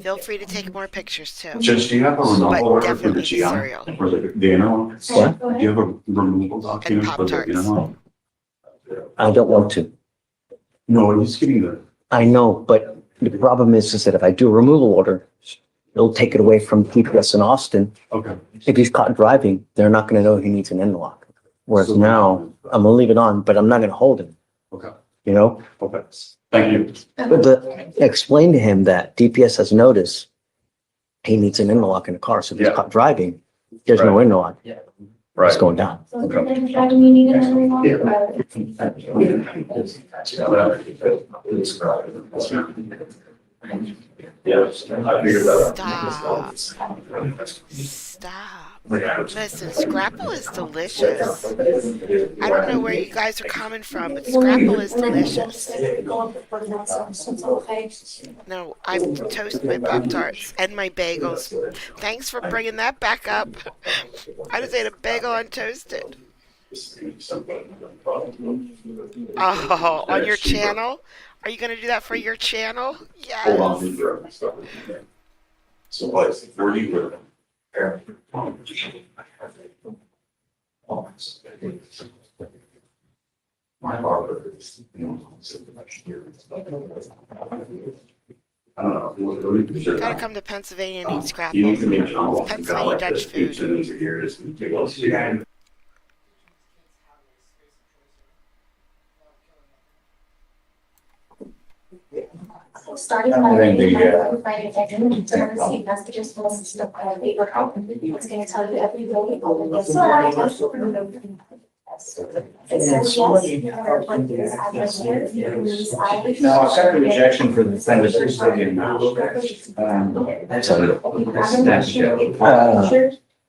Feel free to take more pictures too. Judge, do you have a But removal order for definitely the GI cereal. or the NO? What? Do you have a removal document for the NO? I don't want to. No, he's getting the. I know, but the problem is that if I do a removal order, it'll take it away from DPS in Austin. Okay. If he's caught driving, they're not gonna know he needs an interlock. Whereas So- now, I'm gonna leave it on, but I'm not gonna hold him, Okay. you know? Okay. Thank you. But explain to him that DPS has noticed he needs an interlock in the car, so if he's Yeah. caught driving, there's no Right. interlock. It's going down. So do you need another Stop. Listen, scrapple is delicious. I don't know where you guys are coming from, but scrapple is delicious. No, I toast my Pop-Tarts and my bagels. Thanks for bringing that back up. I just ate a bagel untoasted. Oh, on your channel? Are you going to do that for your channel? Yes. Hold on. So where do you live? My barber is, I don't know. Gotta come to Pennsylvania and eat scrapple. It's Pennsylvania Dutch food. Starting Monday, Friday, receive messages from the system called paper copy. It's going to tell you every day. It says yes, you are like this address here. No, I've got a rejection for the thing that they're saying.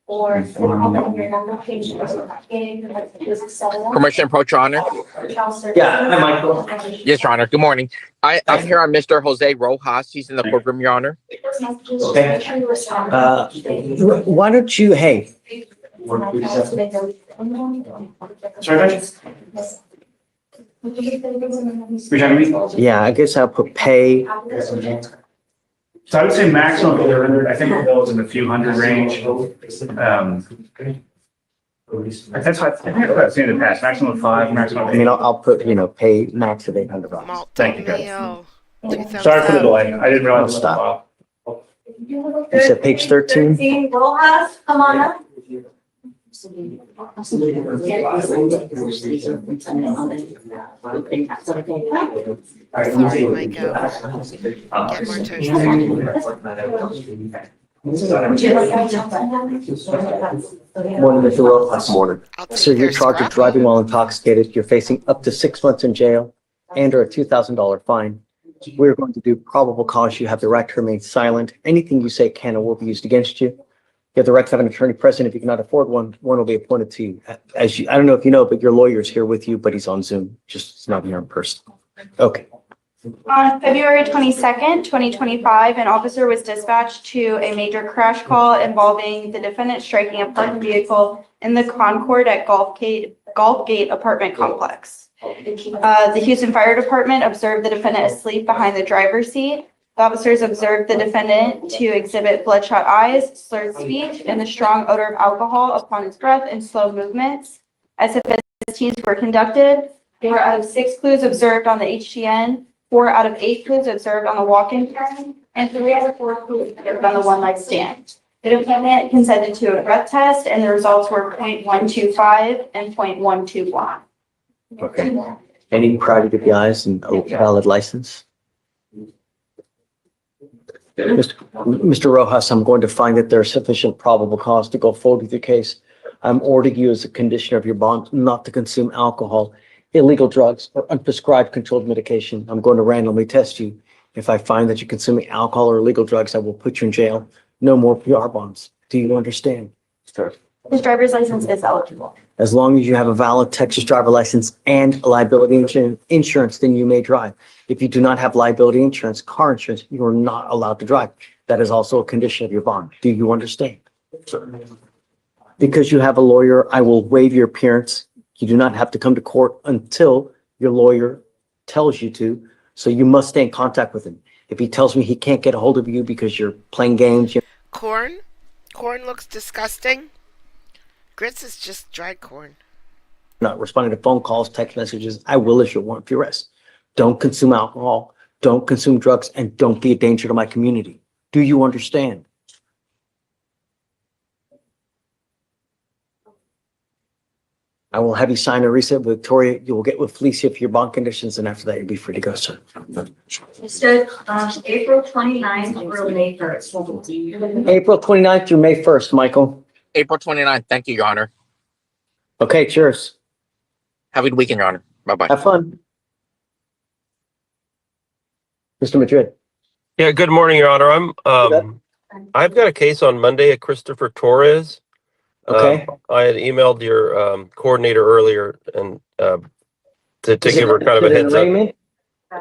Or your number page. Commissioner Pro Honor? Yeah, hi, Michael. Yes, Your Honor. Good morning. I'm here on Mr. Jose Rojas. He's in the courtroom, Your Honor. Okay. Why don't you, hey, yeah, I guess I'll put pay. So I would say maximum of 100. I think the bill is in the few hundred range. That's what I think I've seen in the past. Maximum of 5, maximum I mean, I'll put, pay max of $800. Thank you, guys. Sorry for the delay. I didn't realize. Stop. You said page 13? Rojas, come on up. Sorry, Micah. Get more Morning, Mr. Rojas. Morning. So you're charged with driving while intoxicated. You're facing up to 6 months in jail and or a $2,000 fine. We're going to do probable cause. You have the right to remain silent. Anything you say can or will be used against you. You have the right to have an attorney present. If you cannot afford one, one will be appointed to you. As you, I don't know if you know, but your lawyer's here with you, but he's on Zoom. Just it's not here in person. Okay. On February 22nd, 2025, an officer was dispatched to a major crash call involving the defendant striking a parked vehicle in the Concord at Gulfgate apartment complex. The Houston Fire Department observed the defendant asleep behind the driver's seat. The officers observed the defendant to exhibit bloodshot eyes, slurred speech, and the strong odor of alcohol upon his breath and slow movements. As if tests were conducted, 4 out of 6 clues observed on the HTN, 4 out of 8 clues observed on the walk-in turn, and 3 out of 4 clues observed on the one-leg stand. The defendant consented to a breath test, and the results were 0.125 and 0.121. Okay. Any prior to the eyes and a valid license? Mr. Rojas, I'm going to find that there's sufficient probable cause to go forward with your case. I'm ordering you as a condition of your bond not to consume alcohol, illegal drugs, or unprescribed controlled medication. I'm going to randomly test you. If I find that you're consuming alcohol or illegal drugs, I will put you in jail. No more PR bonds. Do you understand? Sir. His driver's license is eligible. As long as you have a valid Texas driver license and liability insurance, then you may drive. If you do not have liability insurance, car insurance, you are not allowed to drive. That is also a condition of your bond. Do you understand? Because you have a lawyer, I will waive your appearance. You do not have to come to court until your lawyer tells you to. So you must stay in contact with him. If he tells me he can't get a hold of you because you're playing games. Corn? Corn looks disgusting. Grits is just dried corn. Not responding to phone calls, text messages, I will issue a warrant for your arrest. Don't consume alcohol, don't consume drugs, and don't be a danger to my community. Do you understand? I will have you sign a receipt with Victoria. You will get with Felicia for your bond conditions, and after that, you'll be free to go, sir. Mr. April 29th or May 1st. April 29th through May 1st, Michael. April 29th. Thank you, Your Honor. Okay, cheers. Have a good weekend, Your Honor. Bye-bye. Have fun. Mr. Madrid. Yeah, good morning, Your Honor. I've got a case on Monday at Christopher Torres. Okay. I had emailed your coordinator earlier and to Is give her it- kind of is a it an heads up. arraignment?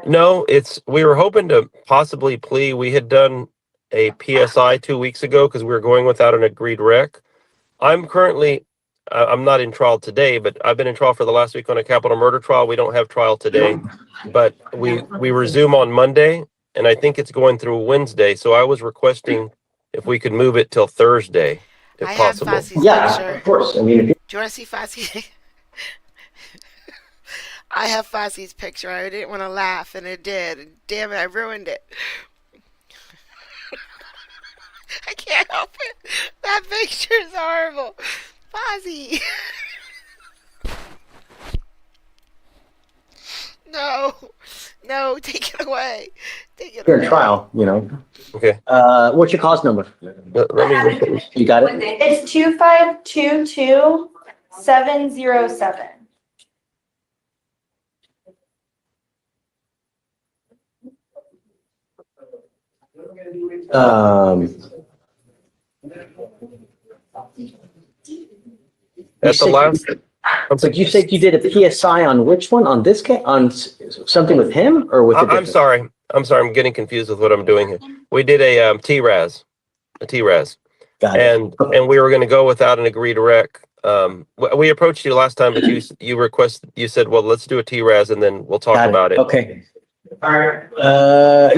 No, we were hoping to possibly plea. We had done a PSI 2 weeks ago because we were going without an agreed rec. I'm not in trial today, but I've been in trial for the last week on a capital murder trial. We don't have trial today, but we resume on Monday, and I think it's going through Wednesday. So I was requesting if we could move it till Thursday, if I possible. have Fosse's Yeah, picture. of course. I mean, if Do you want to see Fosse? I have Fosse's picture. I didn't want to laugh, and it did. And damn it, I ruined it. I can't help it. That picture is horrible. Fosse. No, take it away. Take it you're away. in trial, you know. Okay. What's your cause number? Let me. You got it? It's 2522707. At the last, But you said you did a PSI on which one? On this case? On something with him or with? I'm sorry. I'm getting confused with what I'm doing here. We did a TRAS. Got it. And we were going to go without an agreed rec. We approached you last time, but you said, well, let's do a TRAS and then we'll talk about it. Okay. All right.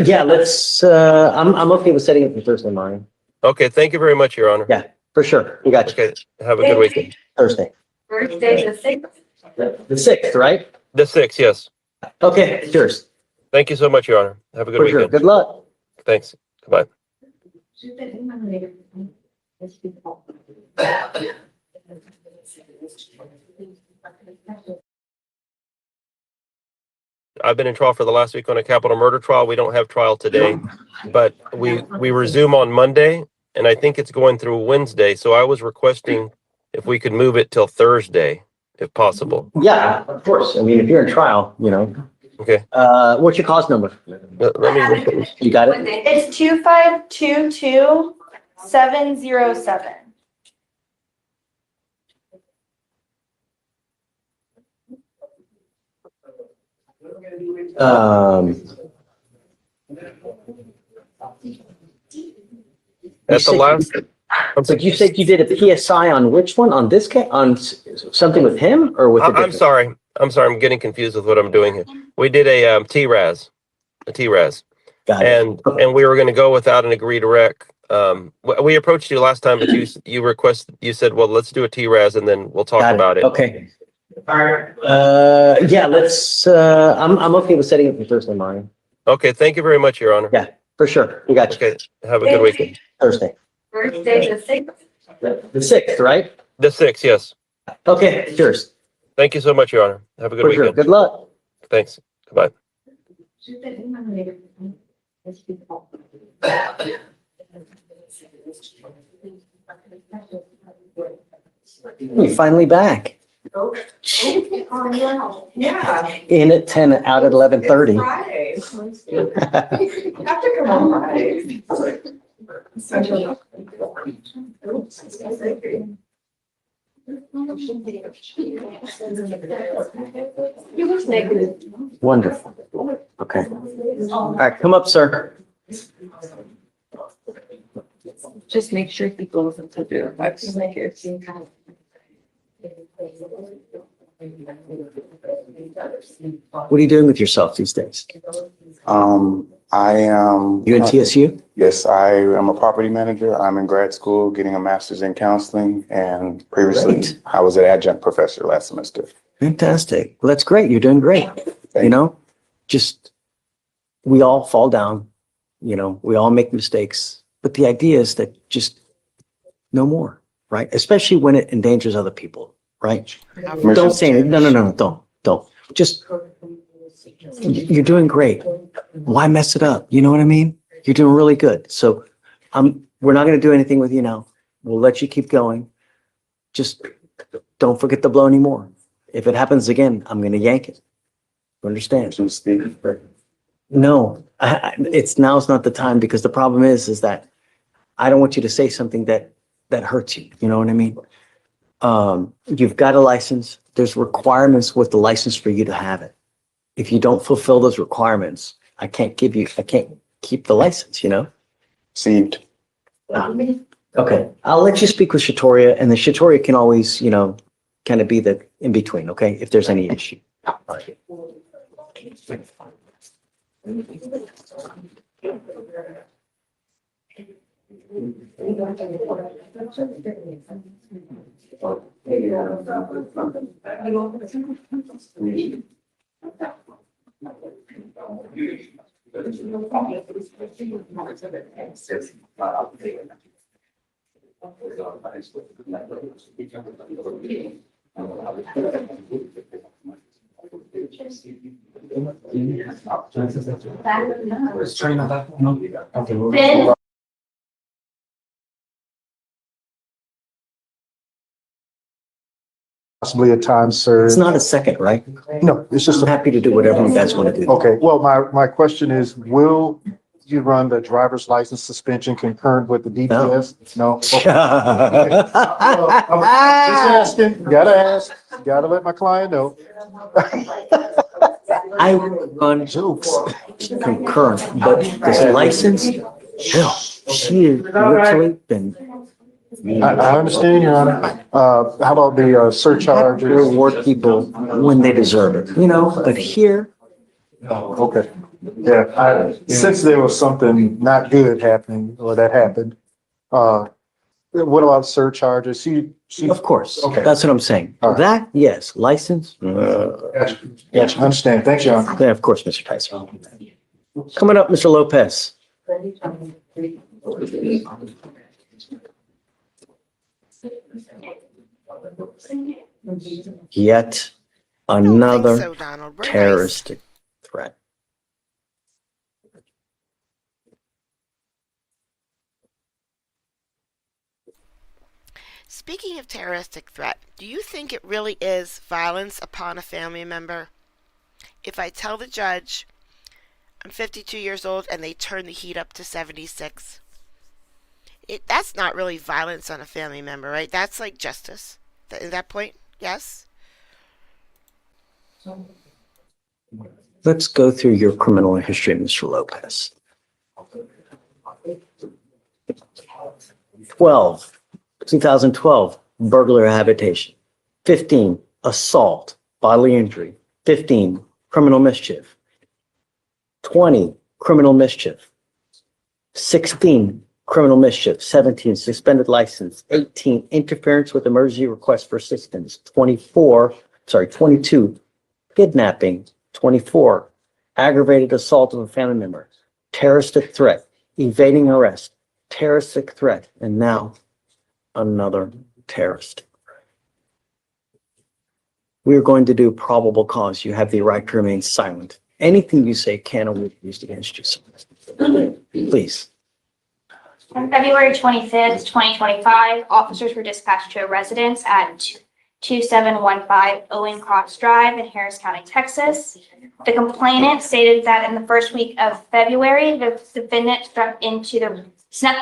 Yeah, let's, I'm okay with setting it for Thursday morning. Okay, thank you very much, Your Honor. Yeah, for sure. We got you. Okay, have a good weekend. Thursday. Thursday, the 6th. The 6th, right? The 6th, yes. Okay, cheers. Thank you so much, Your Honor. Have a good For sure. weekend. Good luck. Thanks. Goodbye. I've been in trial for the last week on a capital murder trial. We don't have trial today, but we resume on Monday, and I think it's going through Wednesday. So I was requesting if we could move it till Thursday, if possible. Yeah, of course. I mean, if you're in trial, you know. Okay. What's your cause number? Let me. You got it? It's 2522707. At the last. But you said you did a PSI on which one? On this case? On something with him or with? I'm sorry. I'm getting confused with what I'm doing here. We did a TRAS. Got it. And we were going to go without an agreed rec. We approached you last time, but you said, well, let's do a TRAS and then we'll talk about it. Okay. All right. Yeah, let's, I'm okay with setting it for Thursday morning. Okay, thank you very much, Your Honor. Yeah, for sure. We got you. Okay, have a good weekend. Thursday. Thursday, the 6th. The 6th, right? The 6th, yes. Okay, cheers. Thank you so much, Your Honor. Have a good For sure. weekend. Good luck. Thanks. Goodbye. You're finally back. Yeah. In at 10, out at 11:30. Friday. Have to come on Friday. You look negative. Wonderful. Okay. All right, come up, sir. Just make sure he goes into the website here. What are you doing with yourself these days? I am. You in TSU? Yes, I am a property manager. I'm in grad school getting a master's in counseling, and previously Great. I was an adjunct professor last semester. Fantastic. Well, that's great. You're doing great. You know, just, we all fall down, you know, we all make mistakes, but the idea is that just no more, right? Especially when it endangers other people, right? Don't say anything. No, don't. Just, you're doing great. Why mess it up? You know what I mean? You're doing really good. So we're not going to do anything with you now. We'll let you keep going. Just don't forget to blow anymore. If it happens again, I'm gonna yank it. You understand? No, it's now's not the time, because the problem is that I don't want you to say something that hurts you. You know what I mean? You've got a license. There's requirements with the license for you to have it. If you don't fulfill those requirements, I can't keep the license, you know? Received. Okay, I'll let you speak with Shatoria, and then Shatoria can always, you know, kind of be the in between, okay? If there's any issue. Ben? Possibly at times, sir. It's not a second, right? No, it's just, I'm happy to do whatever you guys want to do. okay, well, my question is, will you run the driver's license suspension concurrent with the DPS? No? Okay. Just asking, gotta ask, gotta let my client know. I would run jokes concurrent, but this license, hell, she has literally been. I understand, Your Honor. How about the surcharges? Reward people when they deserve it, you know, but here, Oh, okay. Yeah, since there was something not good happening, or that happened, what about surcharges? She, of course, Okay. that's what I'm saying. All right. That, yes, license. Gotcha. Gotcha. I understand. Thanks, Your Honor. Yeah, of course, Mr. Tyson. Coming up, Mr. Lopez. Yet another so, Donald. We're nice. terroristic threat. Speaking of terroristic threat, do you think it really is violence upon a family member if I tell the judge I'm 52 years old and they turn the heat up to 76? That's not really violence on a family member, right? That's like justice. At that point, yes? Let's go through your criminal history, Mr. Lopez. 2012, burglary habitation. 15, assault, bodily injury. 15, criminal mischief. 20, criminal mischief. 16, criminal mischief. 17, suspended license. 18, interference with emergency request for assistance. 22, kidnapping. 24, aggravated assault of a family member. Terroristic threat, evading arrest, terroristic threat, and now another terrorist. We are going to do probable cause. You have the right to remain silent. Anything you say can or will be used against you. Please. On February 25th, 2025, officers were dispatched to a residence at 2715 Owen Cross Drive in Harris County, Texas. The complainant stated that in the first week of February, the defendant snuck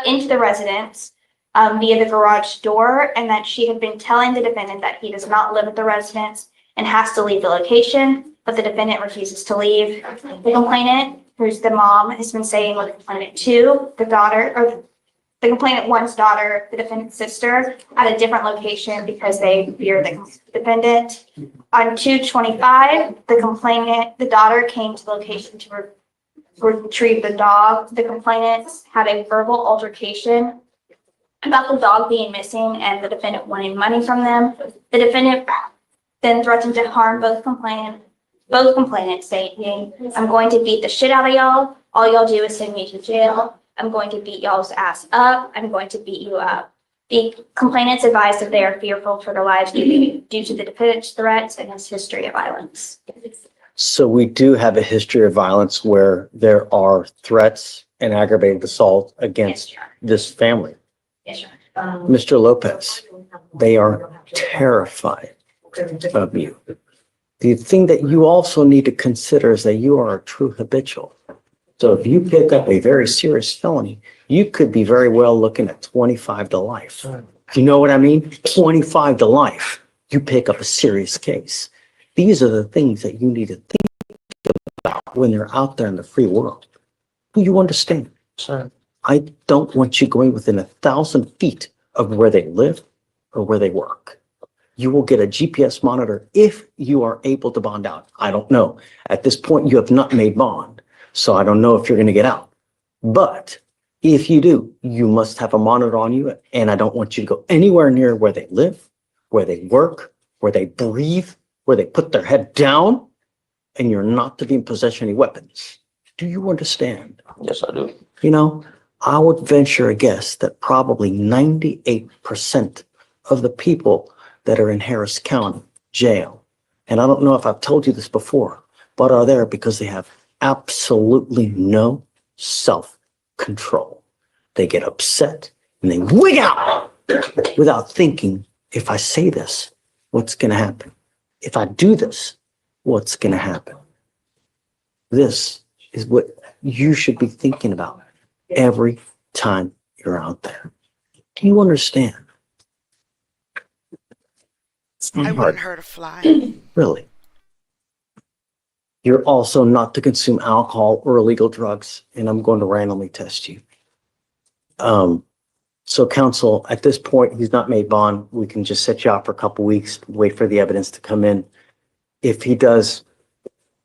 into the residence via the garage door, and that she had been telling the defendant that he does not live at the residence and has to leave the location, but the defendant refuses to leave. The complainant, who's the mom, has been staying with the complainant two, the daughter, or the complainant one's daughter, the defendant's sister, at a different location because they fear the defendant. On 2/25, the daughter came to the location to retrieve the dog. The complainants had a verbal altercation about the dog being missing and the defendant wanting money from them. The defendant then threatened to harm both complainants, saying, "I'm going to beat the shit out of y'all. All y'all do is send me to jail. I'm going to beat y'all's ass up. I'm going to beat you up." The complainants advised that they are fearful for their lives due to the defendant's threats and his history of violence. So we do have a history of violence where there are threats and aggravated assault against this family. Yes, sir. Mr. Lopez, They are terrified of you. The thing that you also need to consider is that you are a true habitual. So if you pick up a very serious felony, you could be very well looking at 25 to life. You know what I mean? 25 to life. You pick up a serious case. These are the things that you need to think about when they're out there in the free world. Do you understand? Sir. I don't want you going within 1,000 feet of where they live or where they work. You will get a GPS monitor if you are able to bond out. I don't know. At this point, you have not made bond, so I don't know if you're going to get out. But if you do, you must have a monitor on you, and I don't want you to go anywhere near where they live, where they work, where they breathe, where they put their head down, and you're not to be in possession of any weapons. Do you understand? Yes, I do. You know, I would venture a guess that probably 98% of the people that are in Harris County Jail, and I don't know if I've told you this before, but are there because they have absolutely no self-control. They get upset and they wig out without thinking, if I say this, what's going to happen? If I do this, what's going to happen? This is what you should be thinking about every time you're out there. Do you understand? I wouldn't hurt a fly. Really. You're also not to consume alcohol or illegal drugs, and I'm going to randomly test you. So counsel, at this point, he's not made bond. We can just set you out for a couple weeks, wait for the evidence to come in. If he does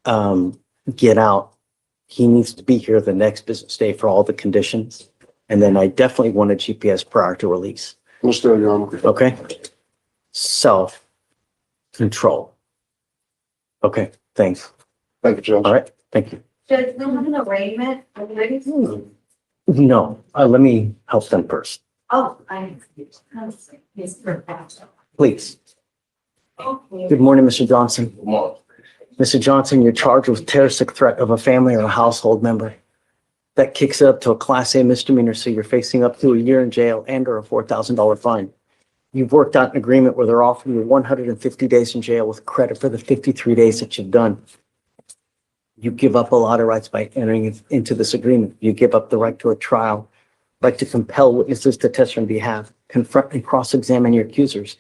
get out, he needs to be here the next business day for all the conditions. And then I definitely want a GPS prior to release. Understood, Your Honor. Okay? Self-control. Okay, thanks. Thank you, Judge. All right, thank you. Judge, we have an arraignment. No, let me help them first, Oh, please. Good morning, Mr. Johnson. Good morning. Mr. Johnson, you're charged with terroristic threat of a family or a household member. That kicks it up to a Class A misdemeanor, so you're facing up to a year in jail and or a $4,000 fine. You've worked out an agreement where they're offering you 150 days in jail with credit for the 53 days that you've done. You give up a lot of rights by entering into this agreement. You give up the right to a trial, right to compel witnesses to testify on behalf, confront and cross-examine your accusers.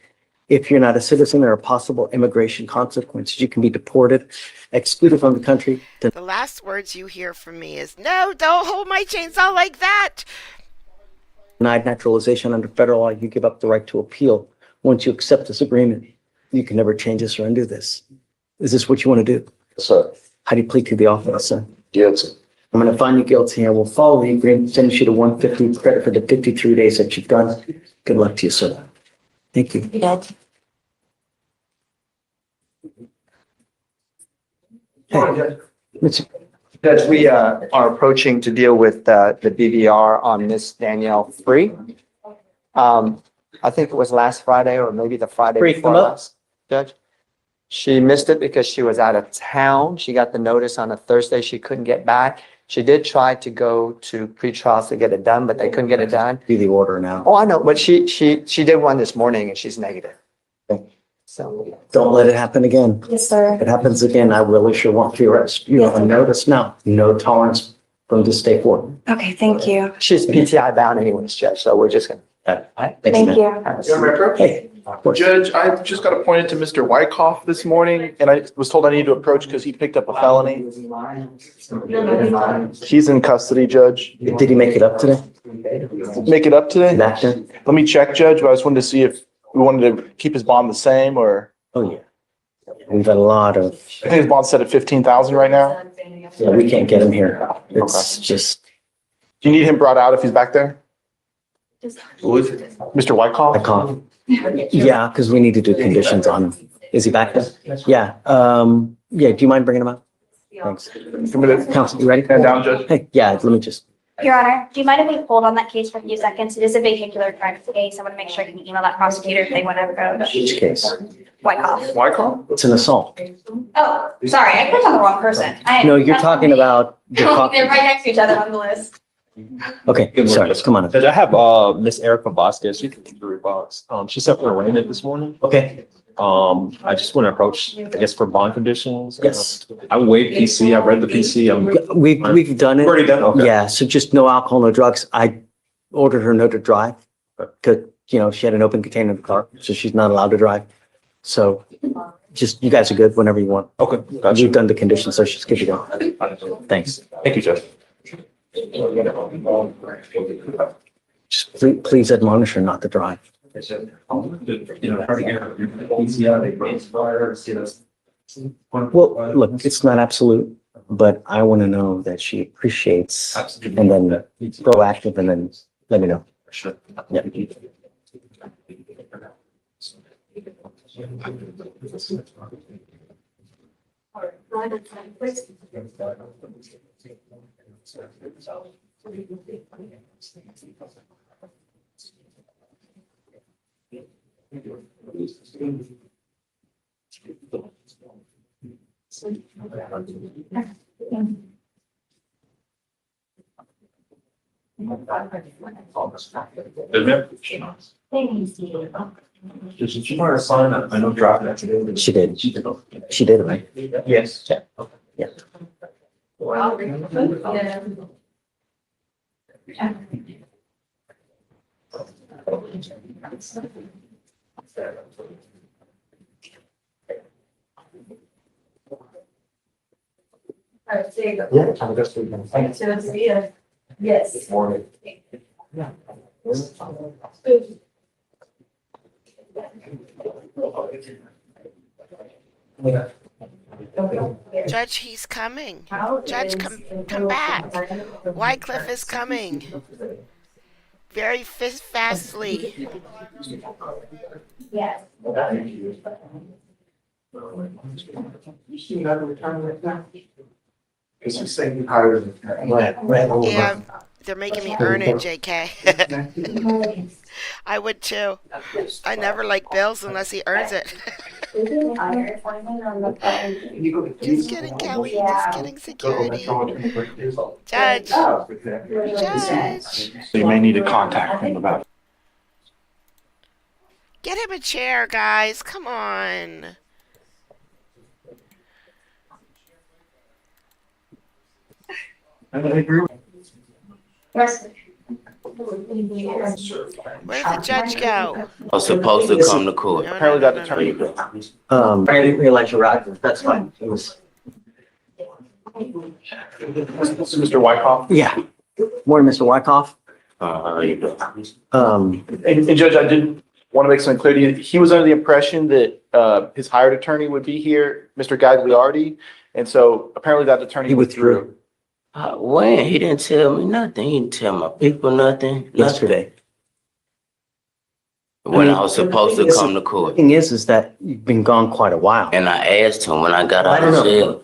If you're not a citizen, there are possible immigration consequences. You can be deported, excluded from the country. The last words you hear from me is, no, don't hold my chainsaw like that. Denied naturalization under federal law, you give up the right to appeal. Once you accept this agreement, you can never change this or undo this. Is this what you want to do? Yes, sir. How do you plead to the offense, sir? Guilty. I'm going to find you guilty and we'll follow the agreement, send you to 150 credit for the 53 days that you've done. Good luck to you, sir. Thank you. Hey, Mr. Judge, we are approaching to deal with the BVR on Miss Danielle Free. I think it was last Friday or maybe the Friday Free, before come up. last, Judge. She missed it because she was out of town. She got the notice on a Thursday. She couldn't get back. She did try to go to pretrials to get it done, but they couldn't get it done. Do the order now. Oh, I know, but she did one this morning and she's negative. Okay. So, Don't let it happen again. Yes, sir. If it happens again, I will issue a warrant for your arrest. You have a notice now, no tolerance from this day forward. Okay, thank you. she's PTI bound anyways, Judge, so we're just gonna. Thank you. Hey, of course. Judge, I just got appointed to Mr. Wyckoff this morning, and I was told I need to approach because he picked up a felony. He's in custody, Judge. Did he make it up today? Make it up today? Back there? Let me check, Judge, but I just wanted to see if we wanted to keep his bond the same, or Oh, yeah. We've had a lot of, I think his bond's set at 15,000 right now. yeah, we can't get him here. It's just, Do you need him brought out if he's back there? Who is it? Mr. Wyckoff? I can't. Yeah, because we need to do conditions on him. Is he back there? Yeah, yeah, do you mind bringing him out? Thanks. Counsel, you ready? Stand down, Judge. Hey, yeah, let me just, Your Honor, do you mind if we hold on that case for a few seconds? It is a vehicular crime case. I want to make sure I can email that prosecutor if they want to go. which case? Wyckoff. Wyckoff? It's an assault. Oh, sorry, I clicked on the wrong person. No, you're talking about, They're right next to each other on the list. Okay, sorry, come on. Judge, I have, Miss Erica Vasquez. She's the jury box. She sent for arraignment this morning. Okay, I just want to approach, I guess, for bond conditions. yes. I waived PC. I read the PC. We've done it. Already done? Okay. Yeah, so just no alcohol, no drugs. I ordered her no to drive. Cause, you know, she had an open container in the car, so she's not allowed to drive. So just, you guys are good whenever you want. Okay, gotcha. We've done the conditions, so she's good to go. Thanks. Thank you, Judge. Just please admonish her not to drive. Well, look, it's not absolute, but I want to know that she appreciates and then proactive and then let me know. Sure. Yeah. Did she want to sign up? I know driving that today. She did. She did, right? Yes. Yeah. Yes. Morning. Judge, he's coming. Judge, come back. Wycliffe is coming. Very fastly. Yes. Because he's saying he hired. Yeah, they're making me earn it, JK. I would too. I never like bills unless he earns it. Just kidding, Kelly. Just kidding, security. Judge. Judge. So you may need to contact him about it. Get him a chair, guys. Come on. Where did the judge go? I was supposed to come to court. Apparently got attorney. I didn't realize you were out. That's fine. It was, This is Mr. Wyckoff. yeah. Morning, Mr. Wyckoff. And Judge, I did want to make something clear to you. He was under the impression that his hired attorney would be here, Mr. Gagliardi. And so apparently that attorney He withdrew. When? He didn't tell me nothing. He didn't tell my people nothing. Yesterday. When I was supposed to come to court. Thing is that you've been gone quite a while. And I asked him when I got I out don't of know. jail.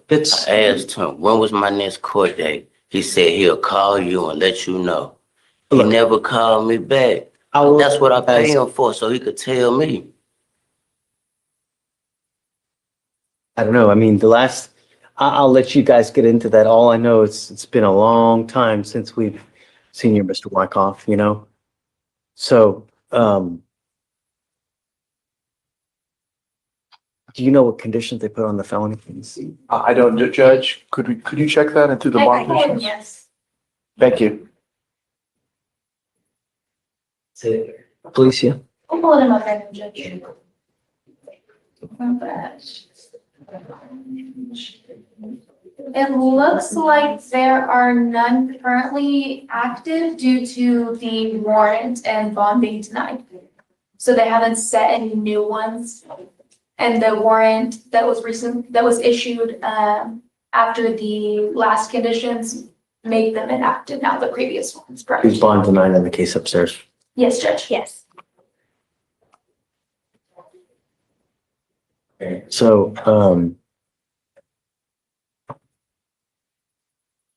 I asked him, when was my next court date? He said he'll call you and let you know. He Look, never called me back. That's what I paid him for, so he could tell me. I don't know. I mean, I'll let you guys get into that. All I know is it's been a long time since we've seen you, Mr. Wyckoff, you know? So, do you know what conditions they put on the felony things? I don't, Judge, could you check that into the bond conditions? Yes. Thank you. Policia? I'll pull them up and judge. It looks like there are none currently active due to the warrant and bond being denied. So they haven't set any new ones. And the warrant that was issued after the last conditions made them inactive now, the previous ones, correct? Who's bond denied in the case upstairs? Yes, Judge, yes. So,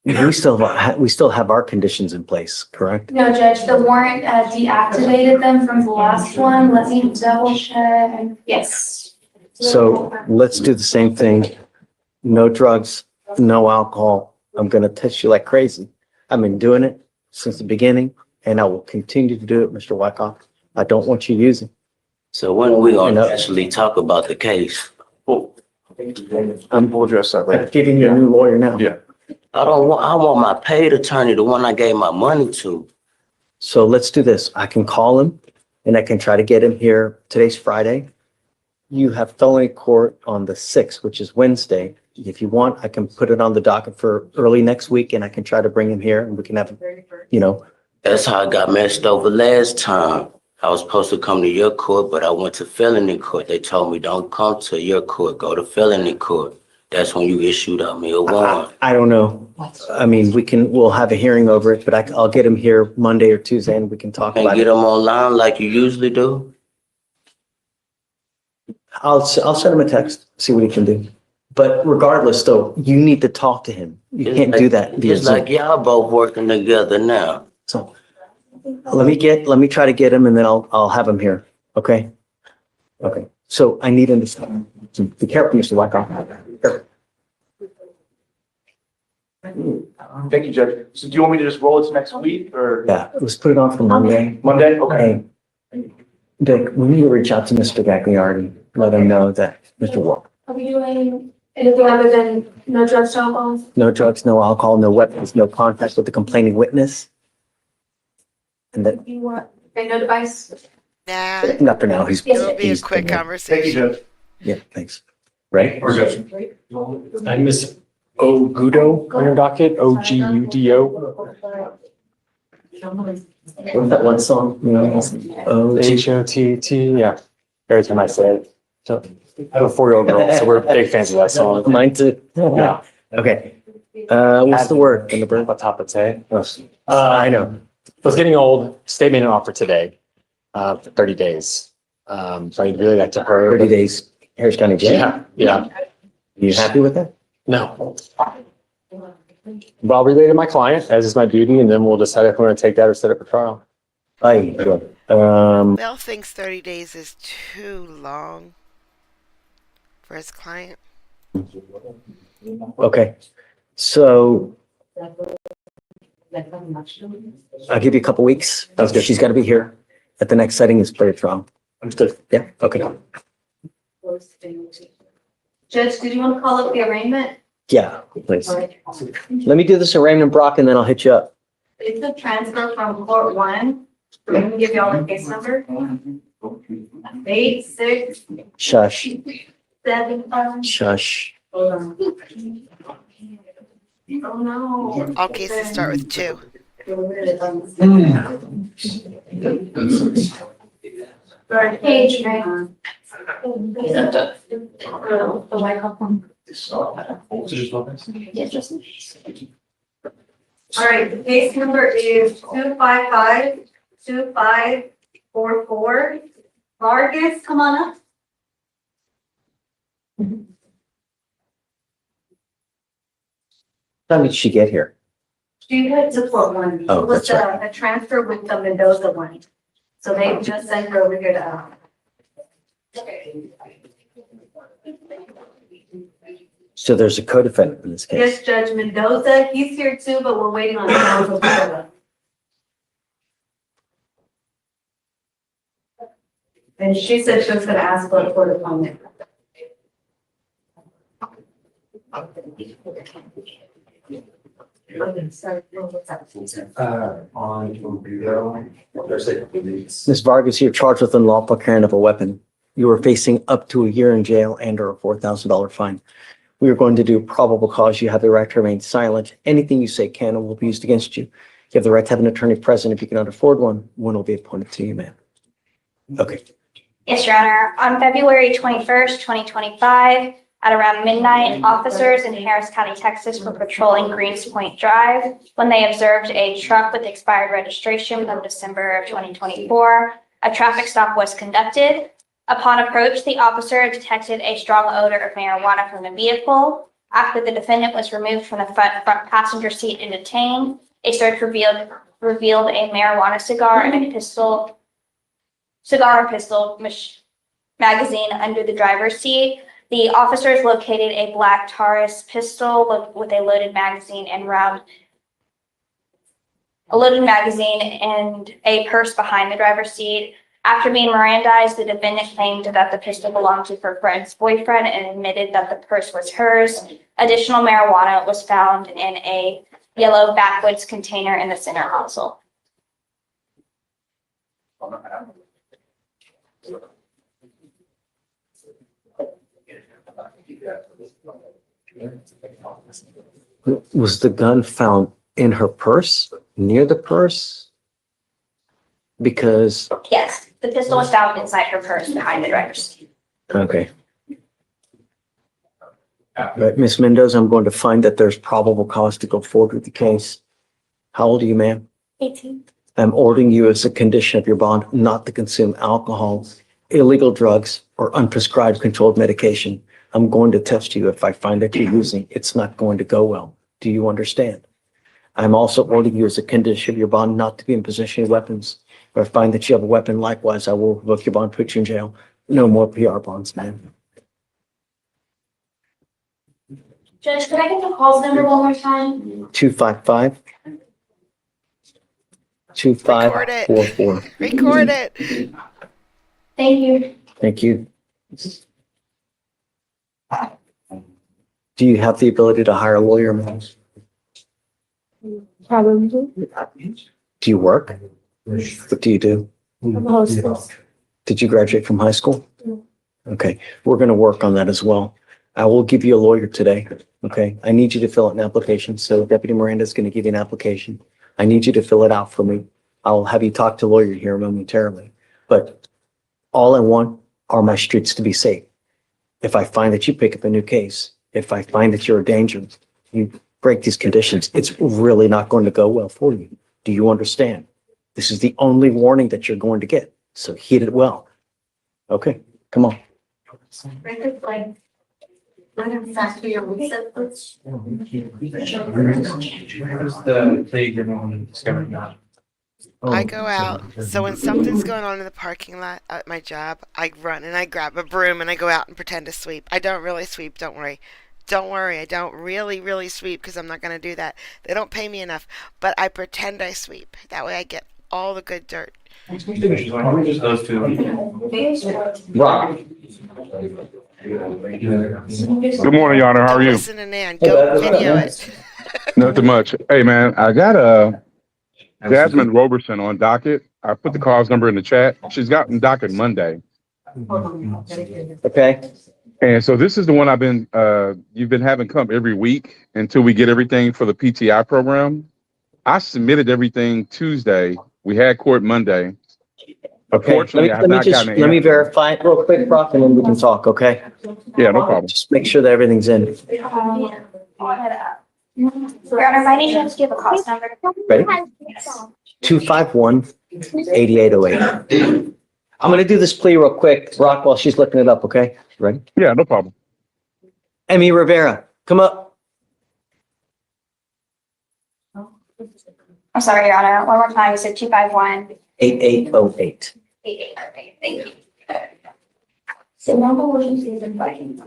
we still have our conditions in place, correct? No, Judge, the warrant deactivated them from the last one. Let me double check. Yes. So let's do the same thing. No drugs, no alcohol. I'm gonna test you like crazy. I've been doing it since the beginning, and I will continue to do it, Mr. Wyckoff. I don't want you using. So when are we I gonna know. actually talk about the case? We'll address that I'm later. getting you a new lawyer now. Yeah. I want my paid attorney, the one I gave my money to. So let's do this. I can call him and I can try to get him here. Today's Friday. You have felony court on the 6th, which is Wednesday. If you want, I can put it on the docket for early next week and I can try to bring him here and we can have, you know, That's how I got messed over last time. I was supposed to come to your court, but I went to felony court. They told me don't come to your court, go to felony court. That's when you issued up me a warrant. I don't know. I mean, we'll have a hearing over it, but I'll get him here Monday or Tuesday and we can talk And about get it. them online like you usually do. I'll send him a text, see what he can do. But regardless, though, you need to talk to him. You can't do that via It's like Zoom. y'all both working together now. So let me try to get him and then I'll have him here. Okay? Okay. So I need him to stop. Be careful, Mr. Wyckoff. Thank you, Judge. So do you want me to just roll it to next week or Yeah, let's put it on for Monday. Monday? Okay. Hey, Dick, we need to reach out to Mr. Gagliardi, let him know that Mr. Walker, Are we doing anything other than no drugs, no alcohol? no drugs, no alcohol, no weapons, no contact with the complaining witness. And that, You want, okay, no device? Nah, not for now, it'll be a he's quick Thank you, conversation. Judge. Yeah, thanks. Right? I'm Miss Ogudo on your docket, Ogudo. What's that one song? You know, oh, HOTT, yeah. Every time I say it. So I have a 4-year-old girl, so we're big fans of that song. mine too. Yeah. Okay. What's the word? In the bird? What's top of say? I know. So it's getting old. State made an offer today, for 30 days. So I'd really like to hear. 30 days, Harris County Jail. Yeah. You happy with that? No. But I'll relay to my client, as is my duty, and then we'll decide if we're going to take that or set it for trial. Bell thinks 30 days is too long for his client. Okay. So I'll give you a couple weeks. Sounds good. She's got to be here at the next setting is player trial. Understood. Yeah, okay. Judge, did you want to call up the arraignment? Yeah, please. Let me do this arraignment, Brock, and then I'll hit you up. It's a transfer from court 1. I'm going to give you all the case number. 8, 6, Shush, 7, 5. shush. Oh, no. All cases start with 2. Page, right? The white cup one. Yes, just. All right, the case number is 255-2544. Vargas, come on up. How did she get here? She had to court 1. Oh, It was that's right. a transfer with the Mendoza one. So they just sent her over here to. So there's a co-defendant in this case. Yes, Judge Mendoza, he's here too, but we're waiting on counsel. And she said she was gonna ask for a court appointment. Ms. Vargas, you're charged with unlawful carrying of a weapon. You are facing up to a year in jail and or a $4,000 fine. We are going to do probable cause. You have the right to remain silent. Anything you say can and will be used against you. You have the right to have an attorney present. If you cannot afford one will be appointed to you, ma'am. Okay. Yes, Your Honor. On February 21st, 2025, at around midnight, officers in Harris County, Texas were patrolling Greens Point Drive when they observed a truck with expired registration from December of 2024. A traffic stop was conducted. Upon approach, the officer detected a strong odor of marijuana from the vehicle. After the defendant was removed from the front passenger seat and detained, a search revealed a marijuana cigar and a cigar and pistol magazine under the driver's seat. The officers located a black Taurus pistol with a loaded magazine and round a loaded magazine, and a purse behind the driver's seat. After being Mirandized, the defendant claimed that the pistol belonged to her friend's boyfriend and admitted that the purse was hers. Additional marijuana was found in a yellow backwoods container in the center console. Was the gun found in her purse, near the purse? Because, Yes, the pistol was found inside her purse behind the driver's seat. okay. Right, Ms. Mendoza, I'm going to find that there's probable cause to go forward with the case. How old are you, ma'am? 18. I'm ordering you as a condition of your bond not to consume alcohol, illegal drugs, or unprescribed controlled medication. I'm going to test you. If I find that you're using, it's not going to go well. Do you understand? I'm also ordering you as a condition of your bond not to be in possession of weapons. If I find that you have a weapon, likewise, I will revoke your bond, put you in jail. No more PR bonds, man. Judge, could I get the calls number one more time? 255 2544. Record it. Thank you. Thank you. Do you have the ability to hire a lawyer, ma'am? Probably. Do you work? What do you do? I'm a hostess. Did you graduate from high school? Okay, we're going to work on that as well. I will give you a lawyer today. Okay, I need you to fill out an application. So Deputy Miranda is going to give you an application. I need you to fill it out for me. I'll have you talk to a lawyer here momentarily. But all I want are my streets to be safe. If I find that you pick up a new case, if I find that you're a danger, you break these conditions, it's really not going to go well for you. Do you understand? This is the only warning that you're going to get. So heed it well. Okay, come on. I go out. So when something's going on in the parking lot at my job, I run and I grab a broom and I go out and pretend to sweep. I don't really sweep, don't worry. Don't worry, I don't really sweep because I'm not going to do that. They don't pay me enough, but I pretend I sweep. That way I get all the good dirt. Just those two. Rock. Good morning, Your Honor. How are you? Listen to Nan. Go video it. Nothing much. Hey, man, I got Jasmine Roberson on docket. I put the cause number in the chat. She's gotten docket Monday. Okay. And so this is the one you've been having come every week until we get everything for the PTI program. I submitted everything Tuesday. We had court Monday. Okay, Unfortunately, I have not gotten an let me answer. verify it real quick, Brock, and then we can talk, okay? Yeah, no problem. Just make sure that everything's in. Your Honor, by any chance, do you have a cost number? Ready? Yes. 251-8808. I'm gonna do this plea real quick, Brock, while she's looking it up, okay? Ready? Yeah, no problem. Emmy Rivera, come up. I'm sorry, Your Honor. One more time. You said 251. 8808. 8808. Thank you. So number one is inviting.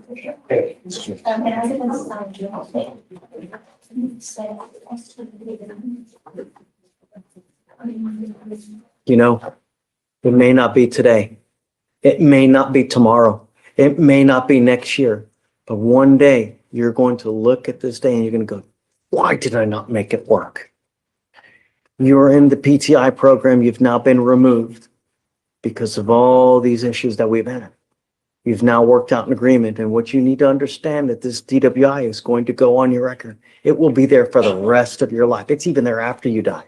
It hasn't been signed yet. You know, it may not be today. It may not be tomorrow. It may not be next year. But one day you're going to look at this day and you're going to go, why did I not make it work? You're in the PTI program. You've now been removed because of all these issues that we've had. You've now worked out an agreement. And what you need to understand that this DWI is going to go on your record. It will be there for the rest of your life. It's even there after you die.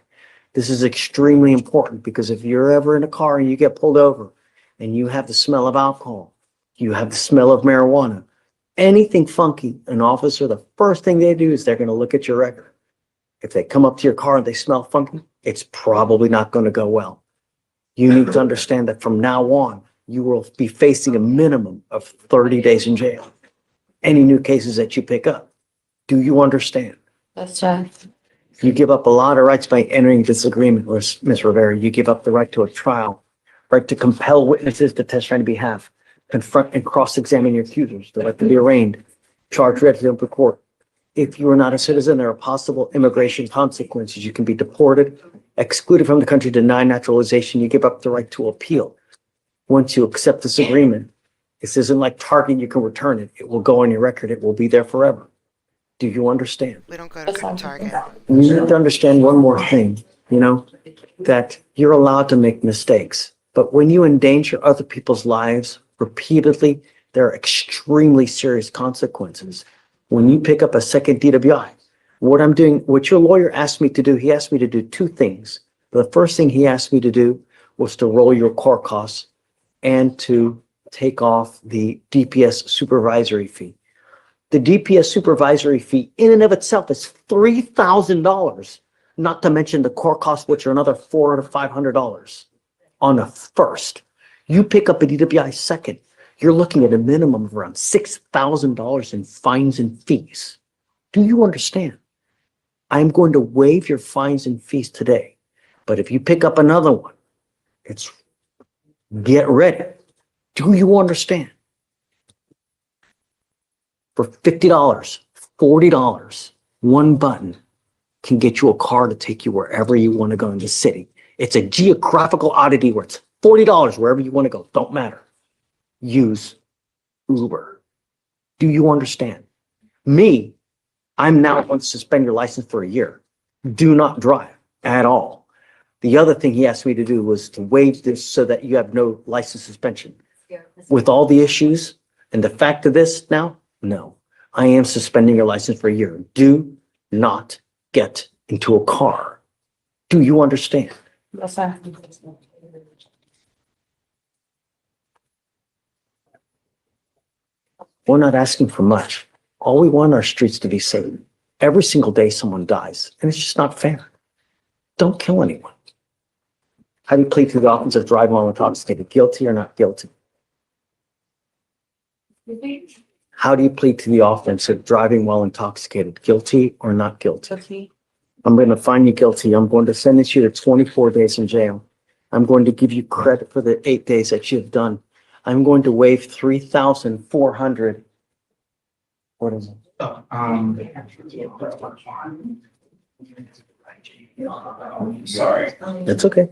This is extremely important because if you're ever in a car and you get pulled over and you have the smell of alcohol, you have the smell of marijuana, anything funky, an officer, the first thing they do is they're going to look at your record. If they come up to your car and they smell funky, it's probably not going to go well. You need to understand that from now on, you will be facing a minimum of 30 days in jail. Any new cases that you pick up. Do you understand? That's tough. You give up a lot of rights by entering this agreement, Ms. Rivera. You give up the right to a trial, right to compel witnesses to testify on your behalf, confront and cross-examine your accusers, the right to be arraigned, charge read to the open court. If you are not a citizen, there are possible immigration consequences. You can be deported. excluded from the country, denied naturalization, you give up the right to appeal. Once you accept this agreement, this isn't like Target, you can return it. It will go on your record. It will be there forever. Do you understand? We don't go to Target. You need to understand one more thing, that you're allowed to make mistakes. But when you endanger other people's lives repeatedly, there are extremely serious consequences. When you pick up a second DWI, what your lawyer asked me to do, he asked me to do two things. The first thing he asked me to do was to roll your court costs and to take off the DPS supervisory fee. The DPS supervisory fee in and of itself is $3,000, not to mention the court costs, which are another $400 to $500 on a first. You pick up a DWI second, you're looking at a minimum of around $6,000 in fines and fees. Do you understand? I'm going to waive your fines and fees today. But if you pick up another one, get ready. Do you understand? For $50, $40, one button can get you a car to take you wherever you want to go in the city. It's a geographical oddity where it's $40 wherever you want to go. Don't matter. Use Uber. Do you understand? Me, I'm now going to suspend your license for a year. Do not drive at all. The other thing he asked me to do was to waive this so that you have no license suspension. With all the issues and the fact of this now, no, I am suspending your license for a year. Do not get into a car. Do you understand? Yes, sir. We're not asking for much. All we want are streets to be safe. Every single day someone dies, and it's just not fair. Don't kill anyone. How do you plead to the offense of driving while intoxicated? Guilty or not guilty? How do you plead to the offense of driving while intoxicated? Guilty or not guilty? I'm going to find you guilty. I'm going to sentence you to 24 days in jail. I'm going to give you credit for the 8 days that you've done. I'm going to waive 3,400. What is it? Sorry. That's okay.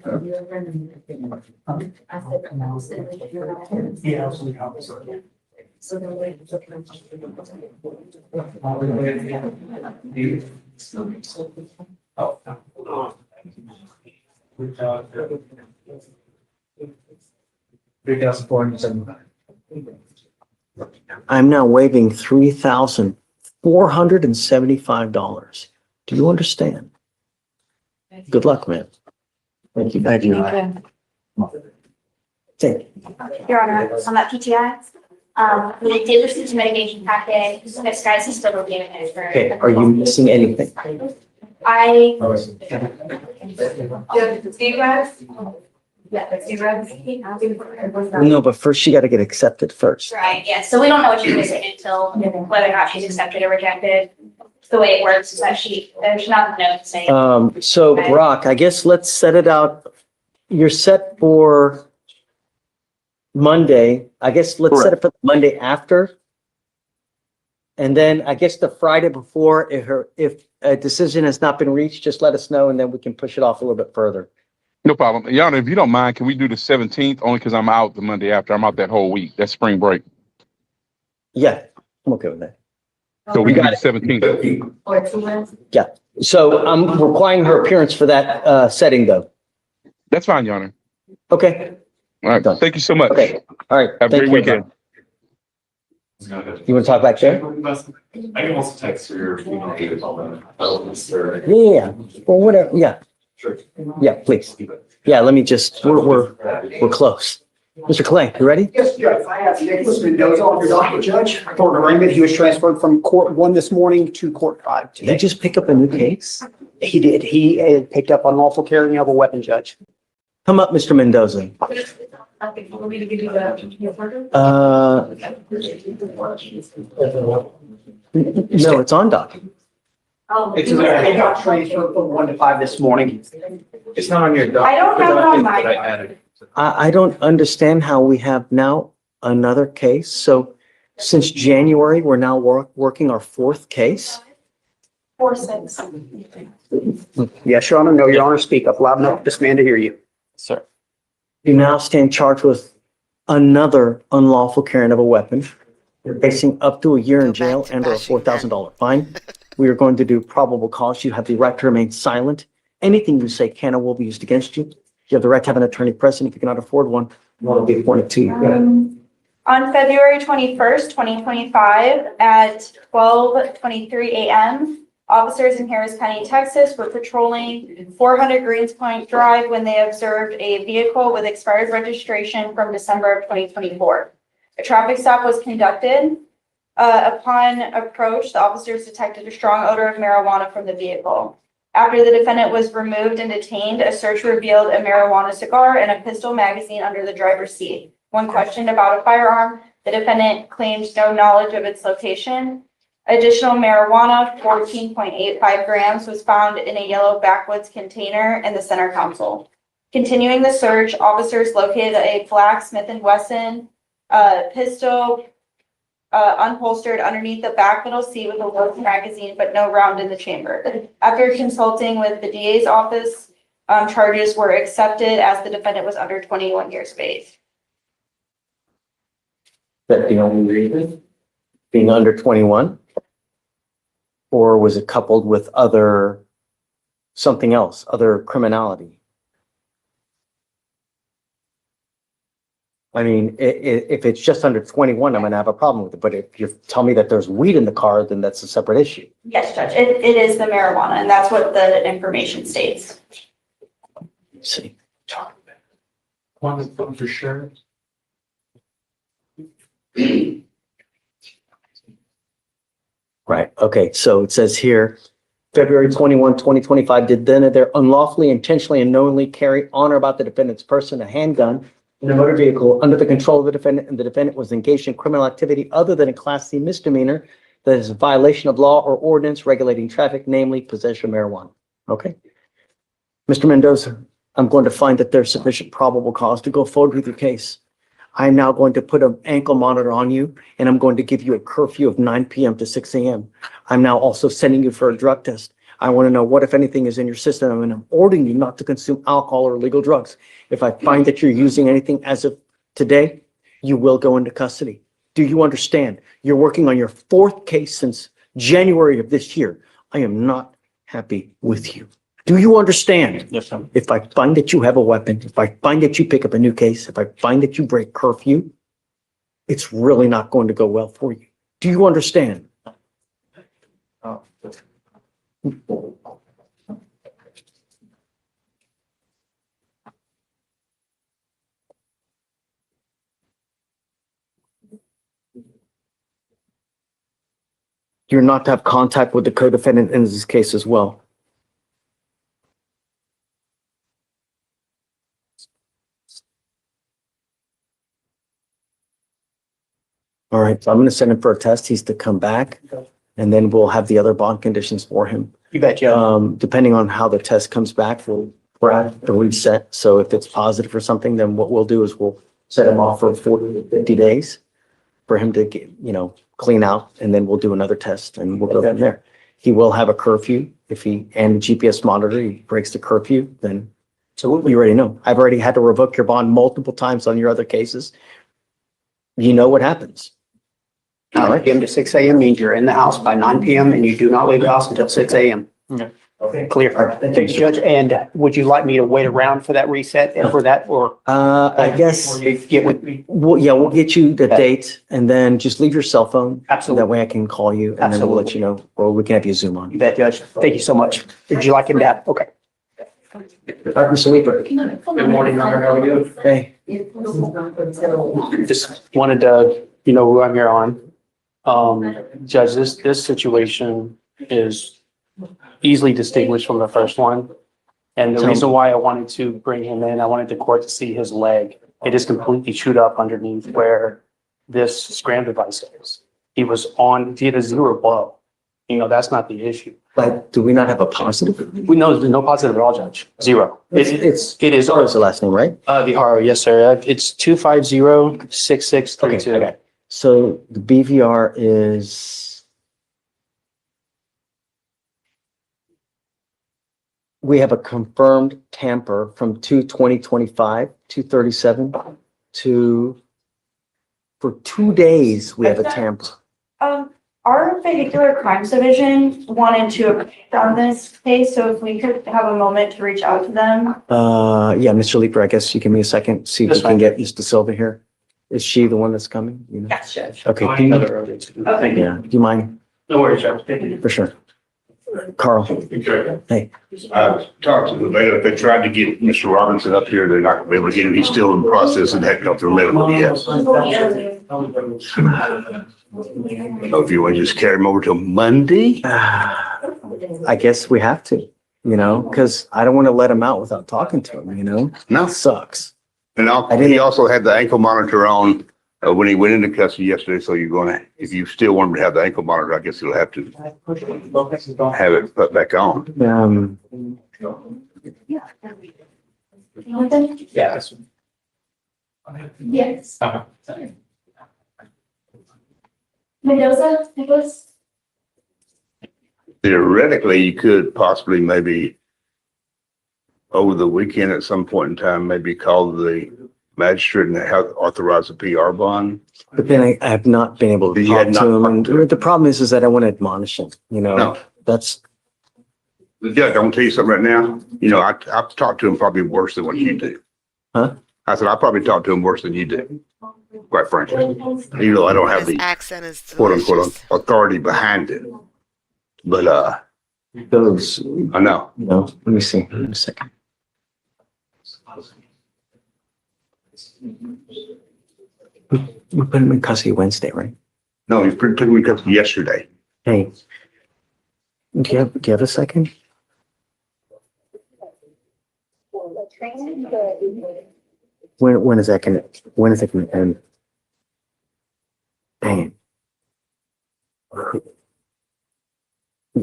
I'm now waiving $3,475. Do you understand? Good luck, man. Thank you. Thank you. Thank you. Your Honor, on that PTI, we did receive the mitigation packet. This guy's still reviewing it for. Okay, are you missing anything? No, but first you got to get accepted first. Right, yeah, so we don't know what she's missing until whether or not she's accepted or rejected. The way it works is that there's not a note saying. So Brock, I guess let's set it out. You're set for Monday. I guess let's set it for Monday after. And then I guess the Friday before, if a decision has not been reached, just let us know and then we can push it off a little bit further. No problem. Your Honor, if you don't mind, can we do the 17th? Only because I'm out the Monday after. I'm out that whole week. That's spring break. Yeah, I'm okay with that. So we got the 17th. Yeah. So I'm requiring her appearance for that setting though. That's fine, Your Honor. Okay. All right. Thank you so much. Okay. All right. Have a Thank great you. weekend. You want to talk back there? I can also text your email. Yeah. Well, whatever. Yeah. Sure. Yeah, please. Yeah, let me just, we're close. Mr. Clay, you ready? Yes, Judge. I have Nicholas Mendoza on your docket, Judge. For an arraignment, he was transferred from court 1 this morning to court 5 Did he today. just pick up a new case? He did. He picked up unlawful carrying of a weapon, Judge. Come up, Mr. Mendoza. No, it's on docket. It got transferred from 1 to 5 this morning. It's not on your document. I don't have it on But I my. added. I don't understand how we have now another case. So since January, we're now working our 4th case. 4-6. Yes, Your Honor. No, Your Honor, speak up loud enough for this man to hear you. Sir. You now stand charged with another unlawful carrying of a weapon. You're facing up to a year in jail and or a $4,000 fine. We are going to do probable cause. You have the right to remain silent. Anything you say can or will be used against you. You have the right to have an attorney present. If you cannot afford one will be appointed to you. Go ahead. On February 21st, 2025 at 12:23 a.m., officers in Harris County, Texas were patrolling 400 Greenspoint Drive when they observed a vehicle with expired registration from December of 2024. A traffic stop was conducted. Upon approach, the officers detected a strong odor of marijuana from the vehicle. After the defendant was removed and detained, a search revealed a marijuana cigar and a pistol magazine under the driver's seat. When questioned about a firearm, the defendant claimed no knowledge of its location. Additional marijuana, 14.85 grams, was found in a yellow backwoods container in the center console. Continuing the search, officers located a black Smith & Wesson pistol unholstered underneath the back middle seat with a loaded magazine, but no round in the chamber. After consulting with the DA's office, charges were accepted as the defendant was under 21 years of age. That the only reason? Being under 21? Or was it coupled with something else, other criminality? I mean, if it's just under 21, I'm gonna have a problem with it. But if you tell me that there's weed in the car, then that's a separate issue. Yes, Judge, it is the marijuana, and that's what the information states. Let's see. One for sure. Right, okay, so it says here, February 21, 2025, did then and there unlawfully, intentionally, and knowingly carry on or about the defendant's person a handgun in a motor vehicle under the control of the defendant, and the defendant was engaged in criminal activity other than a Class C misdemeanor that is a violation of law or ordinance regulating traffic, namely possession of marijuana. Okay? Mr. Mendoza, I'm going to find that there's sufficient probable cause to go forward with your case. I'm now going to put an ankle monitor on you, and I'm going to give you a curfew of 9 p.m. to 6 a.m. I'm now also sending you for a drug test. I want to know what, if anything, is in your system, and I'm ordering you not to consume alcohol or illegal drugs. If I find that you're using anything as of today, you will go into custody. Do you understand? You're working on your 4th case since January of this year. I am not happy with you. Do you understand? Yes, sir. If I find that you have a weapon, if I find that you pick up a new case, if I find that you break curfew, it's really not going to go well for you. Do you understand? You're not to have contact with the co-defendant in this case as well. All right, so I'm going to send him for a test. He's to come back, and then we'll have the other bond conditions for him. You bet, Joe. Depending on how the test comes back, we're at the reset. So if it's positive for something, then what we'll do is we'll set him off for 40 to 50 days for him to get, clean out, and then we'll do another test and we'll go from there. He will have a curfew and the GPS monitor, he breaks the curfew, then so you already know. I've already had to revoke your bond multiple times on your other cases. You know what happens. 9 p.m. to 6 a.m. means you're in the house by 9 p.m. and you do not leave the house until 6 a.m. Okay. Clear. Thank you, Judge. And would you like me to wait around for that reset and for that, or? I guess, You get with me? we'll get you the date and then just leave your cell phone. Absolutely. That way I can call you and then we'll let you know, or we can have you Zoom on. You bet, Judge. Thank you so much. Did you like him, Dad? Okay. All right, Mr. Weaver. Good morning, Your Honor. How are you? Hey. Just wanted to, who I'm here on. Judge, this situation is easily distinguished from the first one. And the reason why I wanted to bring him in, I wanted the court to see his leg. It is completely chewed up underneath where this scram device is. He had a 0 blow. That's not the issue. But do we not have a positive? There's no positive at all, Judge. 0. It is. What's the last name, right? The RO, yes, sir. It's 250-6632. Okay. So the BVR is we have a confirmed tamper from 2/20/25, 2/37 to, for 2 days, we have a tamper. Our vehicular crimes division wanted to act on this case, so if we could have a moment to reach out to them. Yeah, Mr. Leeper, I guess you give me a second, see if we That's can fine. get Mr. Silva here. Is she the one that's coming? You know? Yes, Judge. Okay, I can you, know they're early too. Thank you. yeah, do you mind? No worries, Judge. Thank you. For sure. Carl, hey, Talked to the bailiff. They tried to get Mr. Robinson up here. They're not gonna be able to get him. He's still in process and hadn't come through medical yet. So if you want to just carry him over till Monday? I guess we have to, you know, because I don't want to let him out without talking to him, you know? No. Sucks. And he also had the ankle monitor on when he went into custody yesterday. So you're gonna, if you still want him to have the ankle monitor, I guess you'll have to have it put back on. Yes. Yes. Mendoza, Nicholas? Theoretically, you could possibly maybe over the weekend at some point in time, maybe call the magistrate and have authorize a PR bond. But then I have not been able to You talk had to not him. And the problem is that I want to admonish him, you know? No. That's, The judge, I'm gonna tell you something right now. You know, I've talked to him probably worse than what you do. Huh? I said, I probably talked to him worse than you do, quite frankly. Even though I don't have His the accent is quote delicious. unquote authority behind it. But, those, I know. no, let me see, in a second. We put him in custody Wednesday, right? No, he's pretty quick because yesterday. Hey, do you have a second? When is that gonna end? Dang it.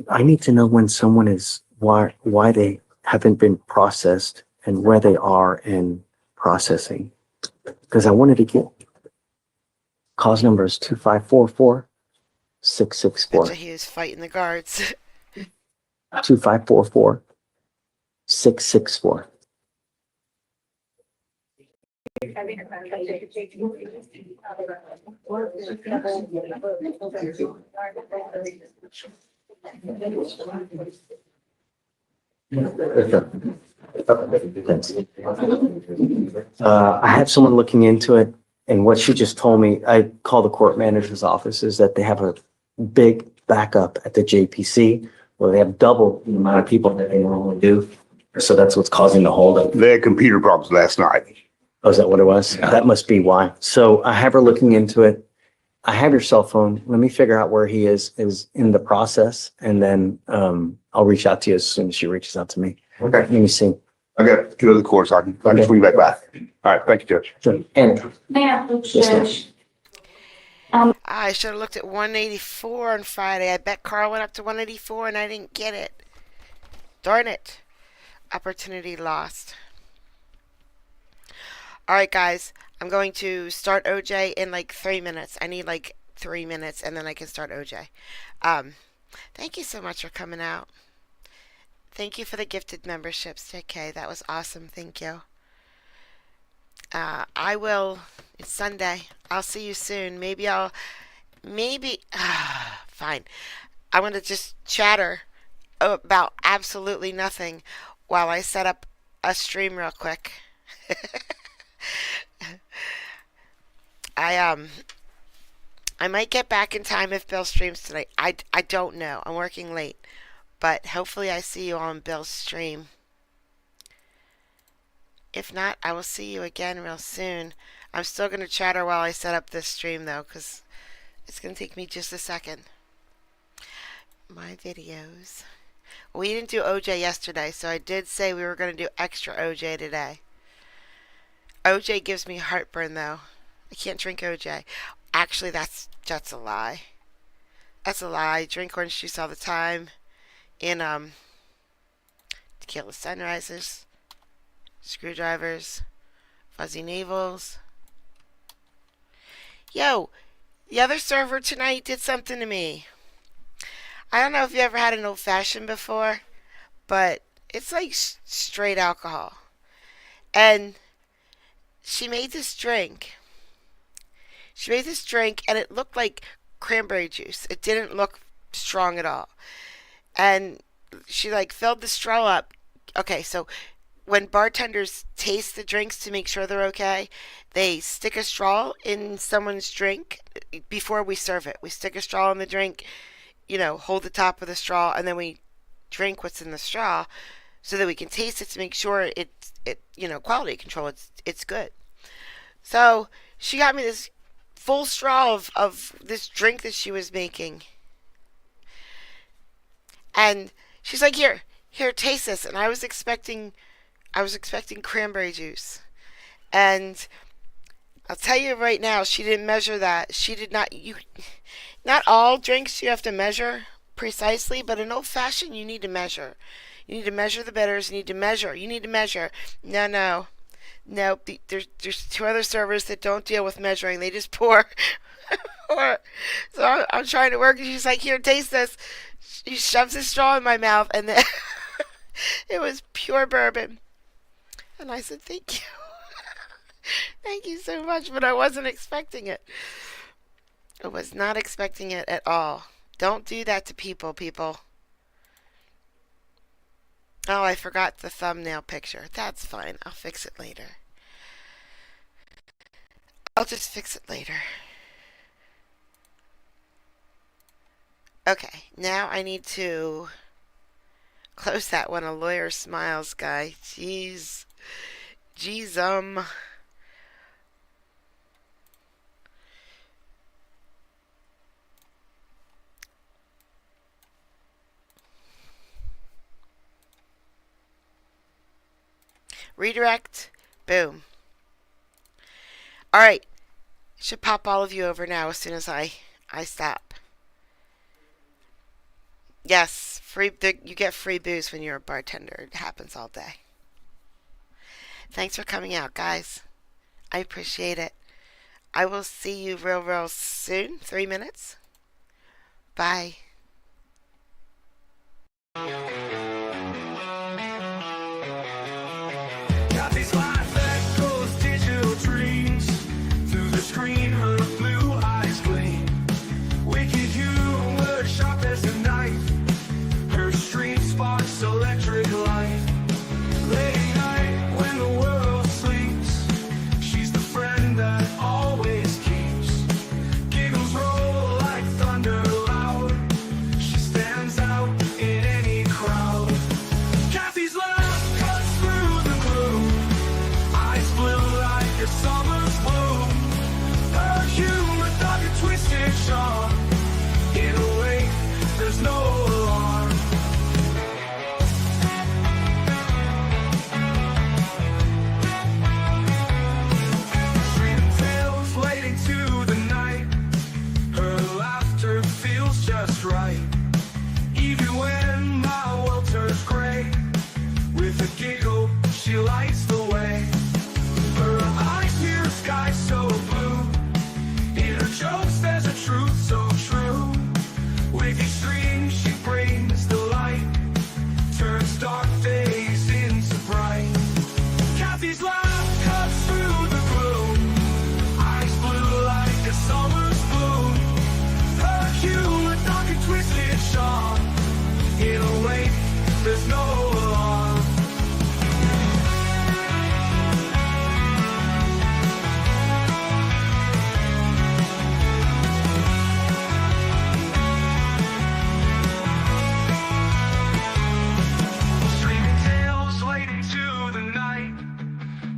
I need to know when someone is, why they haven't been processed and where they are in processing. Because I wanted to get, cause number is 2544 664. So he was fighting the guards. 2544 664. I have someone looking into it, and what she just told me, I called the court manager's office, is that they have a big backup at the JPC where they have double the amount of people that they normally do. So that's what's causing the holdup. They had computer problems last night. Oh, is that what it was? That must be why. So I have her looking into it. I have your cell phone. Let me figure out where he is in the process, and then I'll reach out to you as soon as she reaches out to me. Okay. Let me see. I got two other courts. I can swing back by. All right. Thank you, Judge. Sure. And Ma'am, Yes, ma'am. Judge. I should have looked at 184 on Friday. I bet Carl went up to 184 and I didn't get it. Darn it. Opportunity lost. Alright, guys. I'm going to start OJ in like 3 minutes. I need like 3 minutes and then I can start OJ. Thank you so much for coming out. Thank you for the gifted memberships, JK. That was awesome. Thank you. I will. It's Sunday. I'll see you soon. Fine. I'm going to just chatter about absolutely nothing while I set up a stream real quick. I might get back in time if Bill streams tonight. I don't know. I'm working late. But hopefully I see you on Bill's stream. If not, I will see you again real soon. I'm still going to chatter while I set up this stream though, because it's going to take me just a second. My videos. We didn't do OJ yesterday, so I did say we were going to do extra OJ today. OJ gives me heartburn though. I can't drink OJ. Actually, that's a lie. That's a lie. I drink orange juice all the time. In tequila sunrises, screwdrivers, fuzzy navels. Yo, the other server tonight did something to me. I don't know if you ever had an old fashioned before, but it's like straight alcohol. And she made this drink. She made this drink and it looked like cranberry juice. It didn't look strong at all. And she like filled the straw up. Okay, so when bartenders taste the drinks to make sure they're okay, they stick a straw in someone's drink before we serve it. We stick a straw in the drink, you know, hold the top of the straw, and then we drink what's in the straw so that we can taste it to make sure it you know, quality control, it's good. So she got me this full straw of this drink that she was making. And she's like, here, taste this. And I was expecting cranberry juice. And I'll tell you right now, she didn't measure that. She did not. Not all drinks you have to measure precisely, but in old fashioned you need to measure. You need to measure the bitters. You need to measure. No. There's two other servers that don't deal with measuring. They just pour. So I'm trying to work, and she's like, here, taste this. She shoves a straw in my mouth, and then it was pure bourbon. And I said, thank you. Thank you so much, but I wasn't expecting it. I was not expecting it at all. Don't do that to people. Oh, I forgot the thumbnail picture. That's fine. I'll fix it later. I'll just fix it later. Okay, now I need to close that when a lawyer smiles, guy. Jeez. Redirect. Boom. Alright. Should pop all of you over now as soon as I stop. Yes, you get free booze when you're a bartender. It happens all day. Thanks for coming out, guys. I appreciate it. I will see you real soon. 3 minutes. Bye. Got these life that goes digital dreams. Through the screen, her blue eyes gleam. Wicked humor, sharp as a knife. Her stream sparks electric light. Late night when the world sleeps, she's the friend that always keeps. Giggles roll like thunder loud. She stands out in any crowd. Kathy's laugh cuts through the gloom. Eyes blue like a summer's bloom. Her humor, dark and twisted charm. In a way, there's no alarm. Dreaming tales late into the night. Her laughter feels just right. Even when my world turns gray, with a giggle, she lights the way. Her eyes hear a sky so blue. In her jokes, there's a truth so true. With each stream, she brings the light. Turns dark days into bright. Kathy's laugh cuts through the gloom. Eyes blue like a summer's bloom. Her humor, dark and twisted charm. In a way, there's no alarm. Streaming tales late into the night.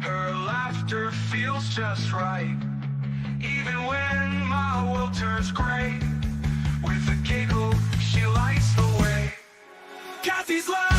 Her laughter feels just right. Even when my world turns gray, with a giggle, she lights the way. Kathy's laugh